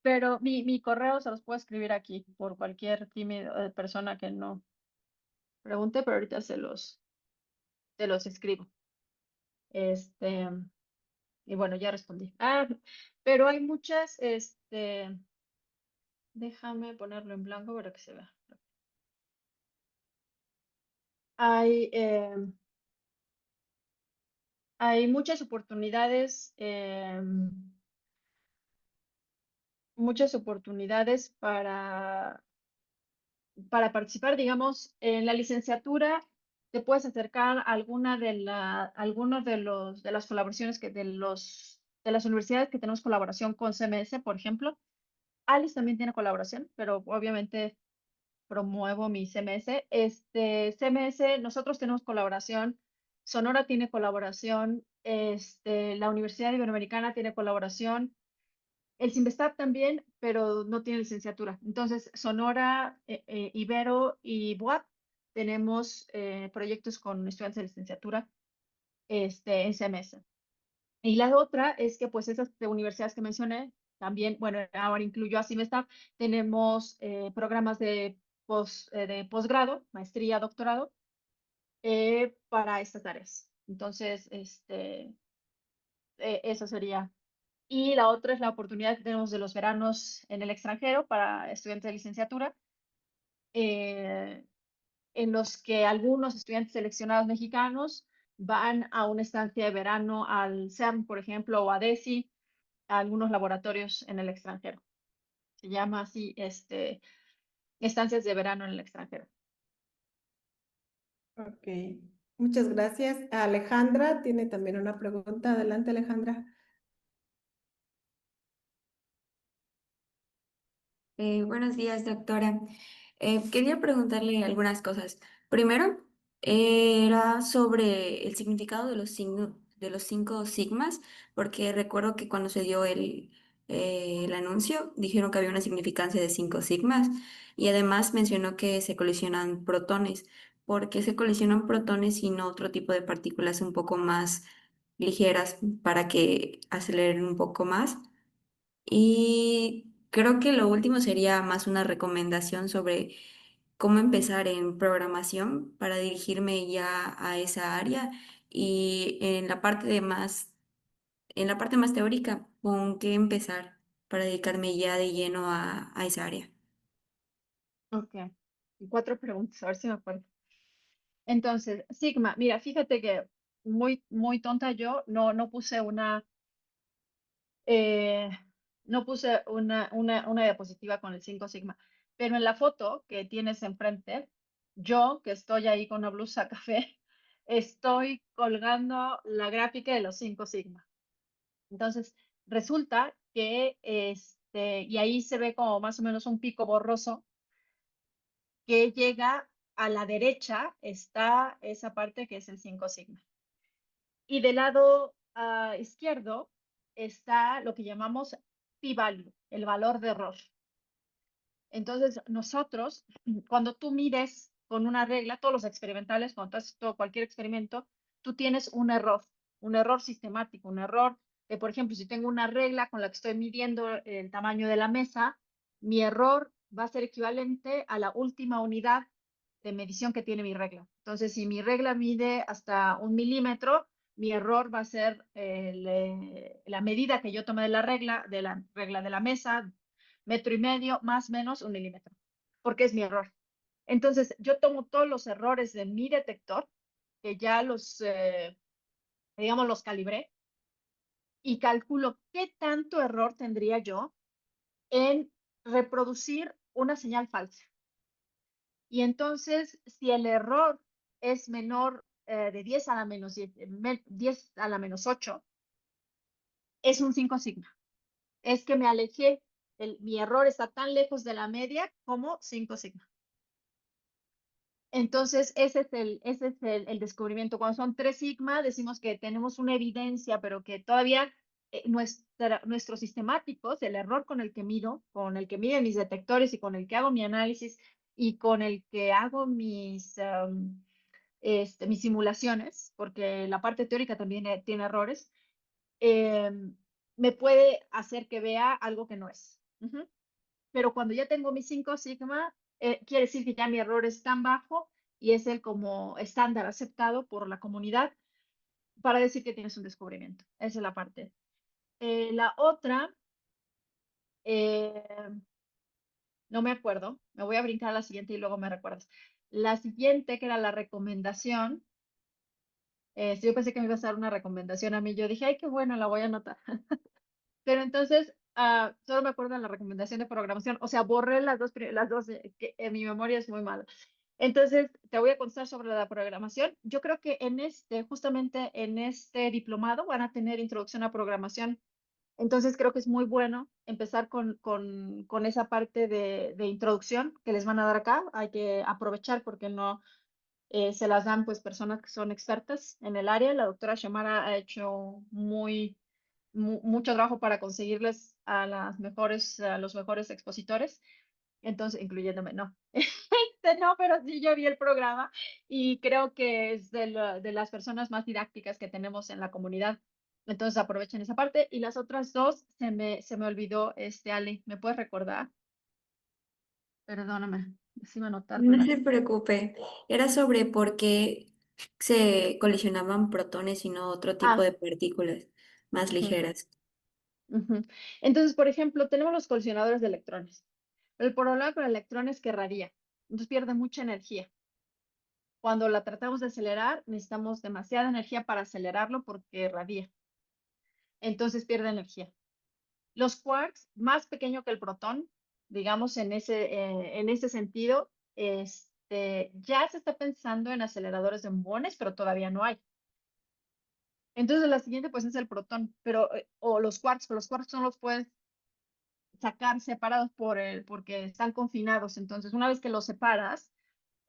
Pero mi correo se los puedo escribir aquí por cualquier persona que no pregunte, pero ahorita se los escribo. Este, y bueno, ya respondí. Pero hay muchas, déjame ponerlo en blanco para que se vea. Hay, hay muchas oportunidades para participar, digamos, en la licenciatura. Te puedes acercar a algunos de las colaboraciones de las universidades que tenemos colaboración con CMS, por ejemplo. Alice también tiene colaboración, pero obviamente promuevo mi CMS. CMS, nosotros tenemos colaboración, Sonora tiene colaboración, la Universidad Iberoamericana tiene colaboración, el Simvestab también, pero no tiene licenciatura. Entonces, Sonora, Ibero y BUAP tenemos proyectos con estudiantes de licenciatura en CMS. Y la otra es que pues esas universidades que mencioné, también, bueno, ahora incluyo a Simvestab, tenemos programas de posgrado, maestría, doctorado, para estas áreas. Entonces, eso sería. Y la otra es la oportunidad que tenemos de los veranos en el extranjero para estudiantes de licenciatura, eh, en los que algunos estudiantes seleccionados mexicanos van a una estancia de verano al CERN, por ejemplo, o a DESI, a algunos laboratorios en el extranjero. Se llama así, estancias de verano en el extranjero. Ok, muchas gracias. Alejandra tiene también una pregunta. Adelante, Alejandra. Buenos días, doctora. Quería preguntarle algunas cosas. Primero, era sobre el significado de de los 5 sigmas, porque recuerdo que cuando se dio el anuncio, dijeron que había una significancia de 5 sigmas y además mencionó que se colisionan protones. ¿Por qué se colisionan protones y no otro tipo de partículas un poco más ligeras para que aceleren un poco más? Y creo que lo último sería más una recomendación sobre cómo empezar en programación para dirigirme ya a esa área y en la parte más teórica, con qué empezar para dedicarme ya de lleno a esa área. Ok. 4 preguntas, a ver si me acuerdo. Entonces, Sigma, mira, fíjate que muy tonta yo, no puse eh, una diapositiva con el 5 sigma, pero en la foto que tienes enfrente, yo que estoy ahí con una blusa café, estoy colgando la gráfica de los 5 sigma. Entonces, resulta que y ahí se ve como más o menos un pico borroso que llega a la derecha, está esa parte que es el 5 sigma. Y del lado izquierdo está lo que llamamos p-value, el valor de error. Entonces, nosotros, cuando tú mides con una regla, todos los experimentales, cuando tú haces cualquier experimento, tú tienes un error sistemático, un error por ejemplo, si tengo una regla con la que estoy midiendo el tamaño de la mesa, mi error va a ser equivalente a la última unidad de medición que tiene mi regla. Entonces, si mi regla mide hasta 1 milímetro, mi error va a ser la medida que yo tomé de la regla de la mesa, 1,5 metros, más o menos 1 milímetro, porque es mi error. Entonces, yo tomo todos los errores de mi detector, que ya digamos, los calibré, y calculo qué tanto error tendría yo en reproducir una señal falsa. Y entonces, si el error es menor de 10 a la menos 10 a la menos 8, es un 5 sigma. Es que me alejé, mi error está tan lejos de la media como 5 sigma. Entonces, ese es el descubrimiento. Cuando son 3 sigma, decimos que tenemos una evidencia, pero que todavía nuestros sistemáticos, el error con el que mido, con el que miden mis detectores y con el que hago mi análisis y con el que hago mis simulaciones, porque la parte teórica también tiene errores, me puede hacer que vea algo que no es. Pero cuando ya tengo mi 5 sigma, quiere decir que ya mi error es tan bajo y es el como estándar aceptado por la comunidad para decir que tienes un descubrimiento. Esa es la parte. La otra, eh, no me acuerdo, me voy a brincar a la siguiente y luego me recuerdas. La siguiente, que era la recomendación, yo pensé que me ibas a dar una recomendación a mí, yo dije, ay, qué bueno, la voy a anotar. Pero entonces, solo me acuerdo de la recomendación de programación, o sea, borré las dos, que en mi memoria es muy mala. Entonces, te voy a contar sobre la programación. Yo creo que justamente en este diplomado van a tener introducción a programación. Entonces, creo que es muy bueno empezar con esa parte de introducción que les van a dar acá. Hay que aprovechar porque no se las dan pues personas que son expertas en el área. La doctora Shamara ha hecho mucho trabajo para conseguirles a los mejores expositores, entonces, incluyéndome, no. No, pero sí yo vi el programa y creo que es de las personas más didácticas que tenemos en la comunidad. Entonces aprovechen esa parte. Y las otras dos se me olvidó, Ale, ¿me puedes recordar? Perdóname, déjame No anotártelas. se preocupe. Era sobre por qué se colisionaban protones y no otro tipo Ah, de partículas más ujú, ligeras. ujú. Entonces, por ejemplo, tenemos los colisionadores de electrones. El problema con el electrón es que radia, entonces pierde mucha energía. Cuando la tratamos de acelerar, necesitamos demasiada energía para acelerarlo porque radia. Entonces pierde energía. Los quarks, más pequeño que el protón, digamos en ese sentido, ya se está pensando en aceleradores de muones, pero todavía no hay. Entonces la siguiente pues es el protón, o los quarks, pero los quarks no los puedes sacar separados porque están confinados. Entonces una vez que los separas,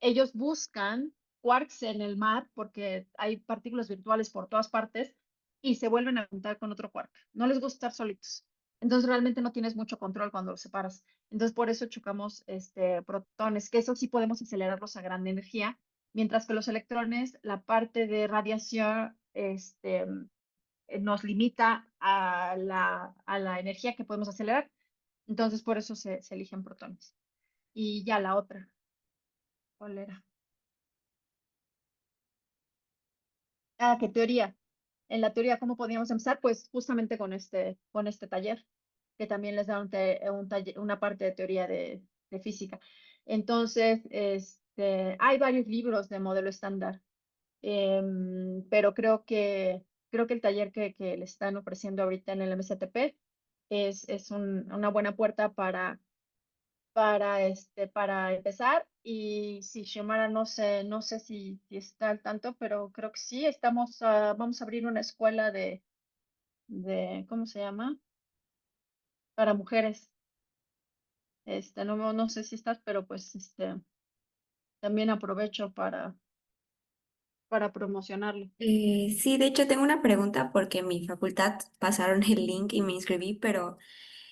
ellos buscan quarks en el mar porque hay partículas virtuales por todas partes y se vuelven a juntar con otro quark. No les gusta estar solitos. Entonces realmente no tienes mucho control cuando los separas. Entonces por eso chocamos protones, que eso sí podemos acelerarlos a gran energía, mientras que los electrones, la parte de radiación nos limita a la energía que podemos acelerar. Entonces por eso se eligen protones. Y ya la otra, ¿cuál era? ¿Qué teoría? En la teoría, ¿cómo podíamos empezar? Pues justamente con este taller, que también les da una parte de teoría de física. Entonces, hay varios libros de modelo estándar, pero creo que el taller que le están ofreciendo ahorita en el MSTP es una buena puerta para empezar. Y si Xiomara no sé si está al tanto, pero creo que sí, vamos a abrir una escuela ¿cómo se llama? Para mujeres. No sé si estás, pero pues también aprovecho para promocionarlo. Sí, de hecho tengo una pregunta porque en mi facultad pasaron el link y me inscribí, pero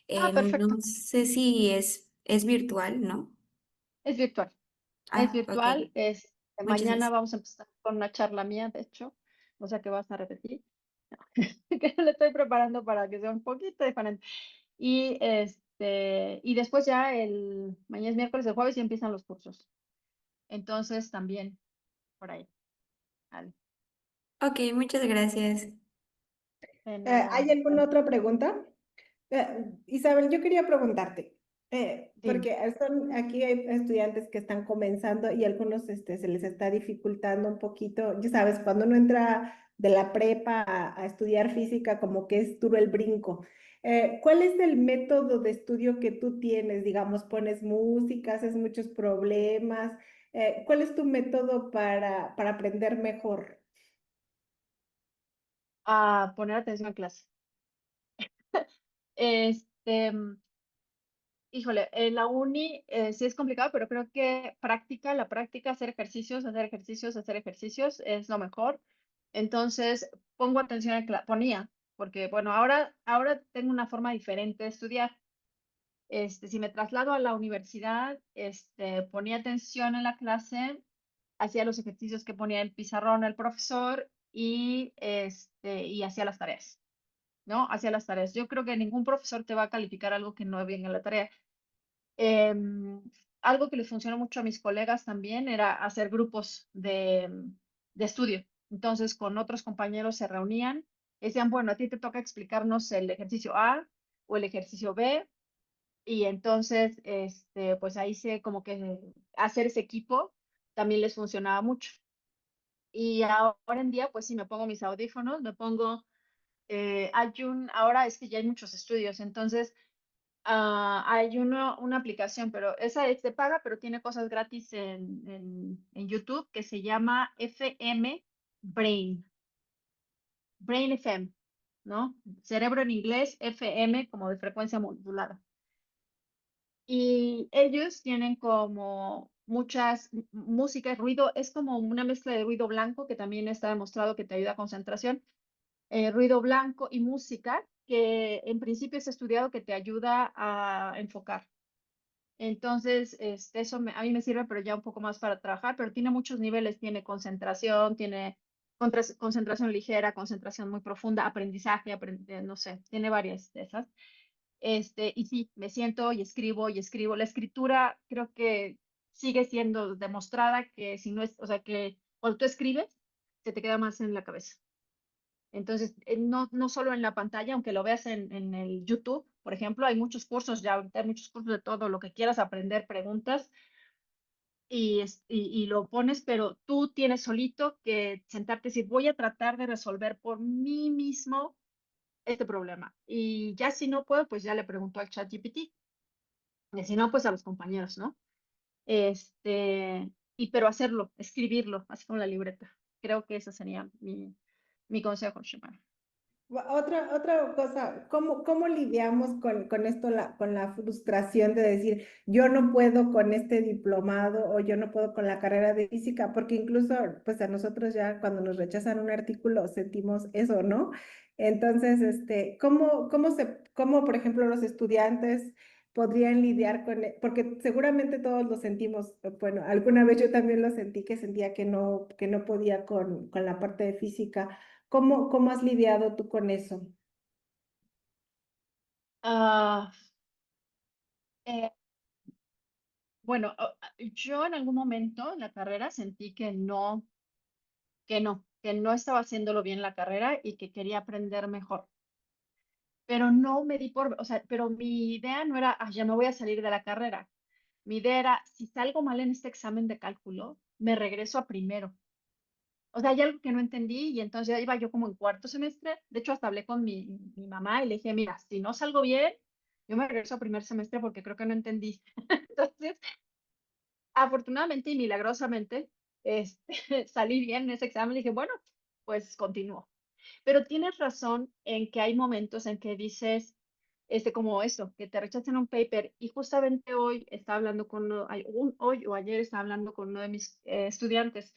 Perfecto. no sé si es virtual, ¿no? Es virtual. Es Ah, ok. virtual. Muchas Mañana gracias. vamos a empezar con una charla mía, de hecho, o sea que vas a repetir. que lo estoy preparando para que sea un poquito diferente. Y después ya mañana es miércoles, el jueves y empiezan los cursos. Entonces también por ahí. Vale. Ok, muchas gracias. De nada. ¿Hay alguna otra pregunta? Isabel, yo quería preguntarte, Dime. porque aquí hay estudiantes que están comenzando y algunos se les está dificultando un poquito, ya sabes, cuando uno entra de la prepa a estudiar física, como que es duro el brinco. ¿Cuál es el método de estudio que tú tienes? Digamos, pones música, haces muchos problemas. ¿Cuál es tu método para aprender mejor? A poner atención en clase. Este, híjole, en la uni sí es complicado, pero creo que la práctica, hacer ejercicios, hacer ejercicios, hacer ejercicios es lo mejor. Entonces, pongo atención en clase, ponía, porque bueno, ahora tengo una forma diferente de estudiar. Si me traslado a la universidad, ponía atención en la clase, hacía los ejercicios que ponía el pizarrón el profesor y hacía las tareas, ¿no? Hacía las tareas. Yo creo que ningún profesor te va a calificar algo que no venga en la tarea. Em, Algo que les funcionó mucho a mis colegas también era hacer grupos de estudio. Entonces, con otros compañeros se reunían, decían, bueno, a ti te toca explicarnos el ejercicio A o el ejercicio B, y entonces, pues ahí se como que hacer ese equipo también les funcionaba mucho. Y ahora en día, pues sí, me pongo mis audífonos, ahora es que ya hay muchos estudios, entonces hay una aplicación, pero esa es de paga, pero tiene cosas gratis en YouTube que se llama FM Brain, Brain FM, ¿no? Cerebro en inglés, FM como de frecuencia modulada. Y ellos tienen como muchas músicas, ruido, es como una mezcla de ruido blanco que también está demostrado que te ayuda a concentración, ruido blanco y música que en principio es estudiado que te ayuda a enfocar. Entonces, eso a mí me sirve, pero ya un poco más para trabajar, pero tiene muchos niveles, tiene concentración, tiene concentración ligera, concentración muy profunda, aprendizaje, no sé, tiene varias de esas. Y sí, me siento y escribo y escribo. La escritura creo que sigue siendo demostrada que si no es, o sea, que cuando tú escribes, se te queda más en la cabeza. Entonces, no solo en la pantalla, aunque lo veas en el YouTube, por ejemplo, hay muchos cursos ya, ahorita hay muchos cursos de todo lo que quieras aprender, preguntas y lo pones, pero tú tienes solito que sentarte y decir, voy a tratar de resolver por mí mismo este problema. Y ya si no puedo, pues ya le pregunto al ChatGPT. Y si no, pues a los compañeros, ¿no? Pero hacerlo, escribirlo, así con la libreta. Creo que ese sería mi consejo, Shimara. Otra cosa, ¿cómo lidiamos con esto, con la frustración de decir, yo no puedo con este diplomado o yo no puedo con la carrera de física? Porque incluso, pues a nosotros ya cuando nos rechazan un artículo sentimos eso, ¿no? Entonces, ¿cómo, por ejemplo, los estudiantes podrían lidiar porque seguramente todos lo sentimos, bueno, alguna vez yo también lo sentí, que sentía que no podía con la parte de física. ¿Cómo has lidiado tú con eso? Ah, eh, bueno, yo en algún momento en la carrera sentí que no estaba haciéndolo bien la carrera y que quería aprender mejor. Pero no me di o sea, pero mi idea no era, ya me voy a salir de la carrera. Mi idea era, si salgo mal en este examen de cálculo, me regreso a primero. O sea, hay algo que no entendí y entonces ya iba yo como en cuarto semestre. De hecho, hasta hablé con mi mamá y le dije, mira, si no salgo bien, yo me regreso a primer semestre porque creo que no entendí. Entonces, afortunadamente y milagrosamente, salí bien en ese examen y dije, bueno, pues continúo. Pero tienes razón en que hay momentos en que dices, como eso, que te rechazan un paper. Y justamente hoy estaba hablando hoy o ayer estaba hablando con uno de mis estudiantes.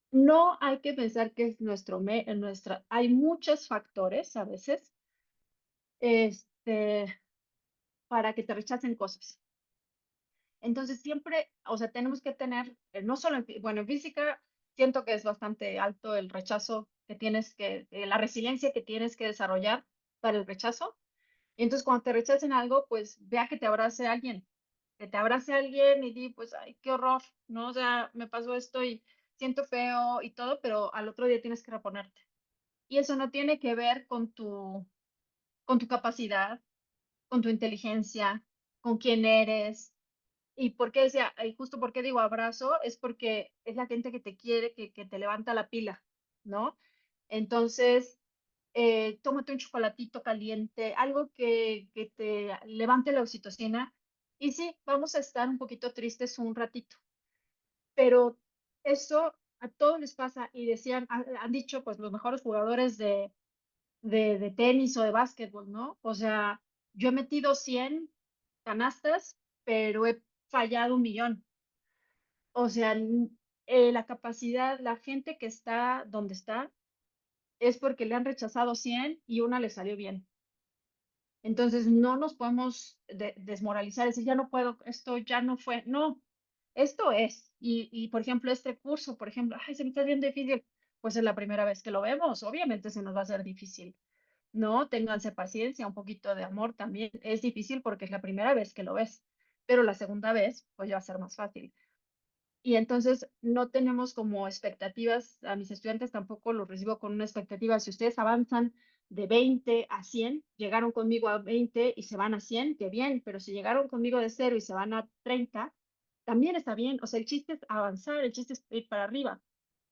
No hay que pensar que es hay muchos factores a veces, para que te rechacen cosas. Entonces siempre, o sea, tenemos que tener, no solo bueno, en física siento que es bastante alto el rechazo que tienes la resiliencia que tienes que desarrollar para el rechazo. Y entonces cuando te rechacen algo, pues vea que te abrace alguien y di, pues, ay, qué horror, ¿no? O sea, me pasó esto y siento feo y todo, pero al otro día tienes que reponerte. Y eso no tiene que ver con tu capacidad, con tu inteligencia, con quién eres. Y por qué decía, y justo porque digo abrazo, es porque es la gente que te quiere, que te levanta la pila, ¿no? Entonces, tómate un chocolatito caliente, algo que te levante la oxitocina. Y sí, vamos a estar un poquito tristes un ratito, pero eso a todos les pasa y decían, han dicho pues los mejores jugadores de tenis o de básquetbol, ¿no? O sea, yo he metido 100 canastas, pero he fallado 1 millón. O sea, la capacidad, la gente que está donde está, es porque le han rechazado 100 y una le salió bien. Entonces, no nos podemos desmoralizar, decir, ya no puedo, esto ya no fue. No, esto es. Y, por ejemplo, este curso, por ejemplo, ay, se me está bien difícil. Pues es la primera vez que lo vemos, obviamente se nos va a hacer difícil. No, ténganse paciencia, un poquito de amor también. Es difícil porque es la primera vez que lo ves, pero la segunda vez, pues ya va a ser más fácil. Y entonces no tenemos como expectativas, a mis estudiantes tampoco los recibo con una expectativa. Si ustedes avanzan de 20 a 100, llegaron conmigo a 20 y se van a 100, qué bien, pero si llegaron conmigo de 0 y se van a 30, también está bien. O sea, el chiste es avanzar, el chiste es ir para arriba,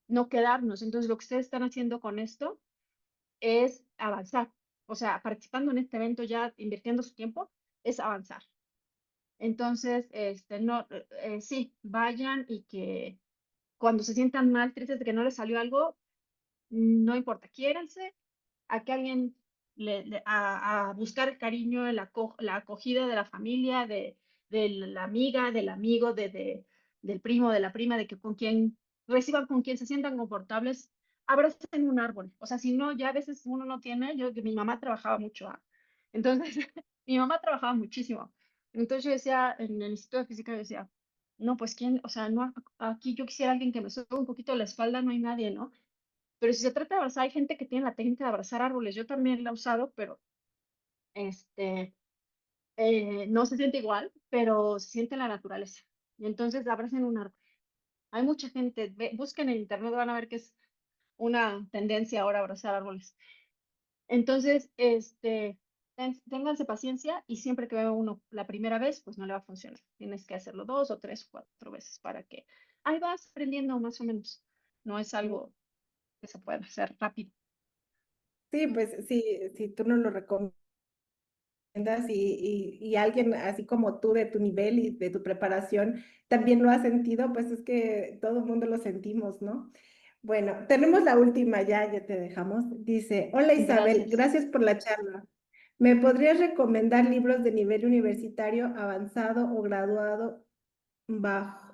no quedarnos. Entonces, lo que ustedes están haciendo con esto es avanzar. O sea, participando en este evento ya, invirtiendo su tiempo, es avanzar. Entonces, no, sí, vayan y que cuando se sientan mal, tristes de que no les salió algo, no importa, quiéranse, a que alguien a buscar el cariño, la acogida de la familia, de la amiga, del amigo, del primo, de la prima, de que con quien reciban, con quien se sientan confortables, abracen un árbol. O sea, si no, ya a veces uno no tiene, yo que mi mamá trabajaba mucho, entonces mi mamá trabajaba muchísimo. Entonces yo decía, en el Instituto de Física, yo decía, no, pues quién, o sea, no, aquí yo quisiera alguien que me suba un poquito la espalda, no hay nadie, ¿no? Pero si se trata de abrazar, hay gente que tiene la técnica de abrazar árboles. Yo también la he usado, pero este, no se siente igual, pero se siente en la naturaleza. Y entonces abracen un árbol. Hay mucha gente, busquen en internet, van a ver que es una tendencia ahora abrazar árboles. Entonces, ténganse paciencia y siempre que vea uno la primera vez, pues no le va a funcionar. Tienes que hacerlo 2 o 3 o 4 veces para que ahí vas aprendiendo más o menos. No es algo que se pueda hacer rápido. Sí, pues sí, si tú nos lo recomiendas y alguien así como tú de tu nivel y de tu preparación también lo ha sentido, pues es que todo el mundo lo sentimos, ¿no? Bueno, tenemos la última ya te dejamos. Dice, hola Isabel, Gracias. gracias por la charla. ¿Me podrías recomendar libros de nivel universitario, avanzado o graduado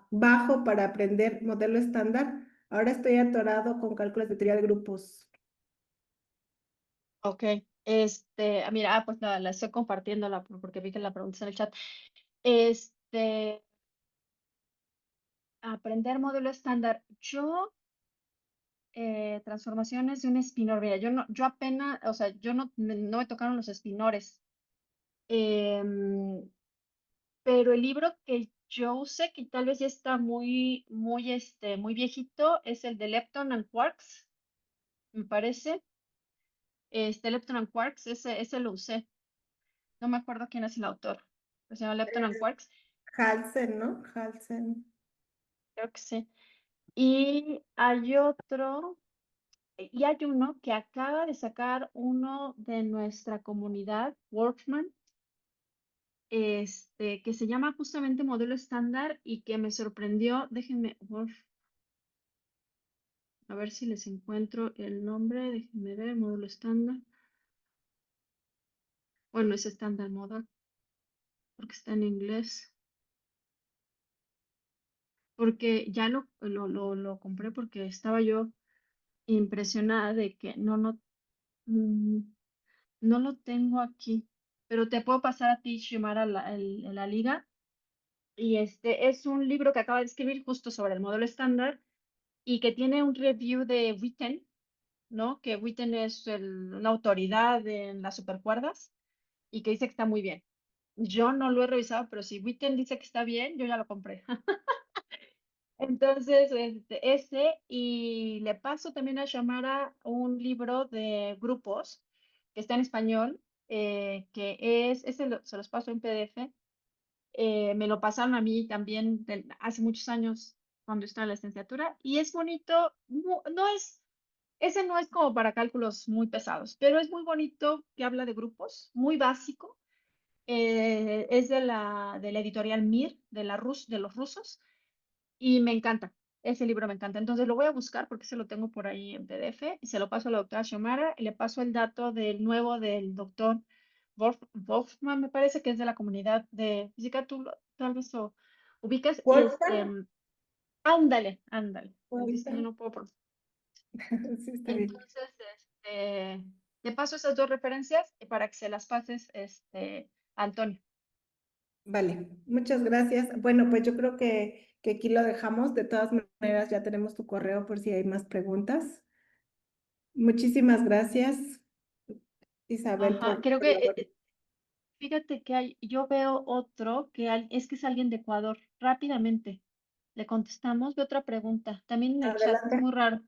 bajo para aprender modelo estándar? Ahora estoy atorado con cálculos de teoría de grupos. Ok, mira, pues la estoy compartiendo porque vi que la pregunta en el chat. Este, aprender modelo estándar. Yo, transformaciones de un espinor. Mira, yo apenas, o sea, yo no me tocaron los espinores. Em, pero el libro que yo usé, que tal vez ya está muy viejito, es el de Lepton and Quarks, me parece. Lepton and Quarks, ese lo usé. No me acuerdo quién es el autor. Se llama Lepton and Quarks, Halsen, ¿no? Halsen. creo que sí. Y hay otro, y hay uno que acaba de sacar uno de nuestra comunidad, Workman, que se llama justamente Modelo Estándar y que me sorprendió. Déjenme, a ver si les encuentro el nombre. Déjenme ver, Modelo Estándar. Bueno, es Estándar Model, porque está en inglés. Porque ya lo compré porque estaba yo impresionada de que mm, no lo tengo aquí, pero te puedo pasar a ti, Xiomara, la liga. Y este es un libro que acaba de escribir justo sobre el modelo estándar y que tiene un review de Witten, ¿no? Que Witten es una autoridad en las supercuerdas y que dice que está muy bien. Yo no lo he revisado, pero si Witten dice que está bien, yo ya lo compré. Entonces, ese, y le paso también a Shamara un libro de grupos que está en español, que se los paso en PDF. Me lo pasaron a mí también hace muchos años cuando estaba en la licenciatura, y es bonito, ese no es como para cálculos muy pesados, pero es muy bonito que habla de grupos, muy básico. Es de la editorial Mir, de los rusos, y me encanta. Ese libro me encanta. Entonces lo voy a buscar porque se lo tengo por ahí en PDF y se lo paso a la doctora Xiomara y le paso el dato del nuevo del doctor Wolfman, me parece que es de la comunidad de física, tú tal vez lo ubicas. Wolfgang, Ándale, ándale. Es que yo Wolfgang. no puedo Sí, está bien. entonces, te paso esas dos referencias para que se las pases, a Antonio. Vale, muchas gracias. Bueno, pues yo creo que aquí lo dejamos. De todas maneras, ya tenemos tu correo por si hay más preguntas. Muchísimas gracias, Isabel, Ajá, creo por que, la buena. fíjate que yo veo otro es que es alguien de Ecuador. Rápidamente le contestamos. Veo otra pregunta, también en el chat, es Adelante. muy raro,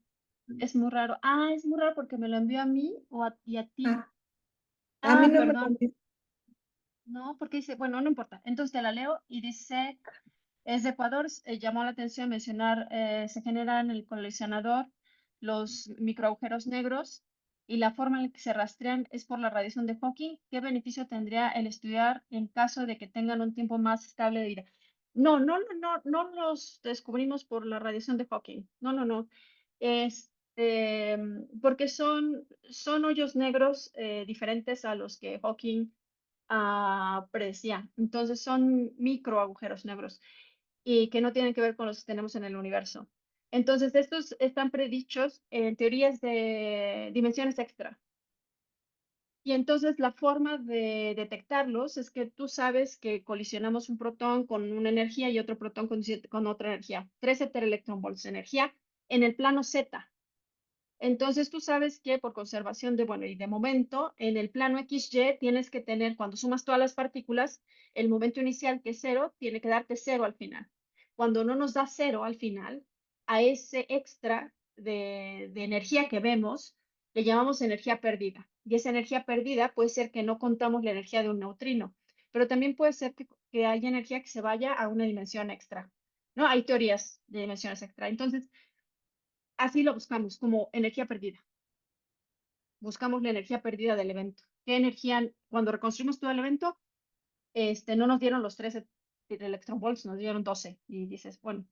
es muy raro. Ah, es muy raro porque me lo envió a mí y a ti. Ah, a mí Ah, no me perdón, contestó. no, porque dice, bueno, no importa. Entonces te la leo y dice, es de Ecuador, llamó la atención mencionar, se generan en el colisionador los microagujeros negros y la forma en la que se rastrean es por la radiación de Hawking. ¿Qué beneficio tendría el estudiar en caso de que tengan un tiempo más estable de vida? No, no, no, no, no los descubrimos por la radiación de Hawking. No, no, no. Porque son hoyos negros diferentes a los que Hawking predecía. Entonces son micro agujeros negros y que no tienen que ver con los que tenemos en el universo. Entonces, estos están predichos en teorías de dimensiones extra. Y entonces la forma de detectarlos es que tú sabes que colisionamos un protón con una energía y otro protón con otra energía. 3 volts de energía en el plano Z. Entonces tú sabes que por conservación bueno, y de momento, en el plano XY tienes que tener, cuando sumas todas las partículas, el momento inicial que es 0, tiene que darte 0 al final. Cuando no nos da 0 al final, a ese extra de energía que vemos, le llamamos energía perdida. Y esa energía perdida puede ser que no contamos la energía de un neutrino, pero también puede ser que haya energía que se vaya a una dimensión extra, ¿no? Hay teorías de dimensiones extra. Entonces, así lo buscamos, como energía perdida. Buscamos la energía perdida del evento. ¿Qué energía, cuando reconstruimos todo el evento, no nos dieron los 13 electronvolts, nos dieron 12? Y dices, bueno,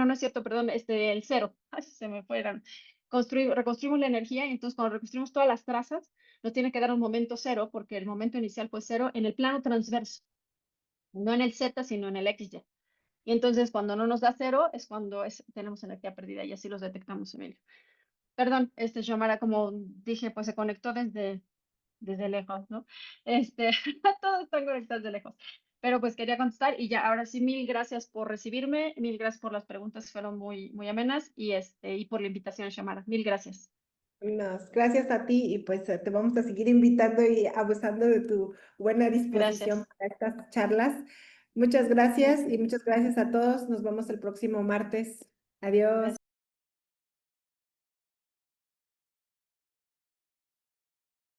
no es cierto, perdón, el 0. Ay, se me fueron. Reconstruimos la energía y entonces cuando reconstruimos todas las trazas, nos tiene que dar un momento 0 porque el momento inicial fue 0 en el plano transverso, no en el Z, sino en el XY. Y entonces cuando no nos da 0 es cuando tenemos energía perdida y así los detectamos, Emilio. Perdón, Xiomara, como dije, pues se conectó desde lejos, ¿no? Todos están conectados de lejos. Pero pues quería contestar y ya, ahora sí, mil gracias por recibirme, mil gracias por las preguntas, fueron muy, muy amenas y por la invitación, Xiomara. Mil gracias. Gracias a ti y pues te vamos a seguir invitando y abusando de tu buena disposición Gracias. para estas charlas. Muchas gracias y Gracias. muchas gracias a todos. Nos vemos el próximo martes. Adiós. Gracias.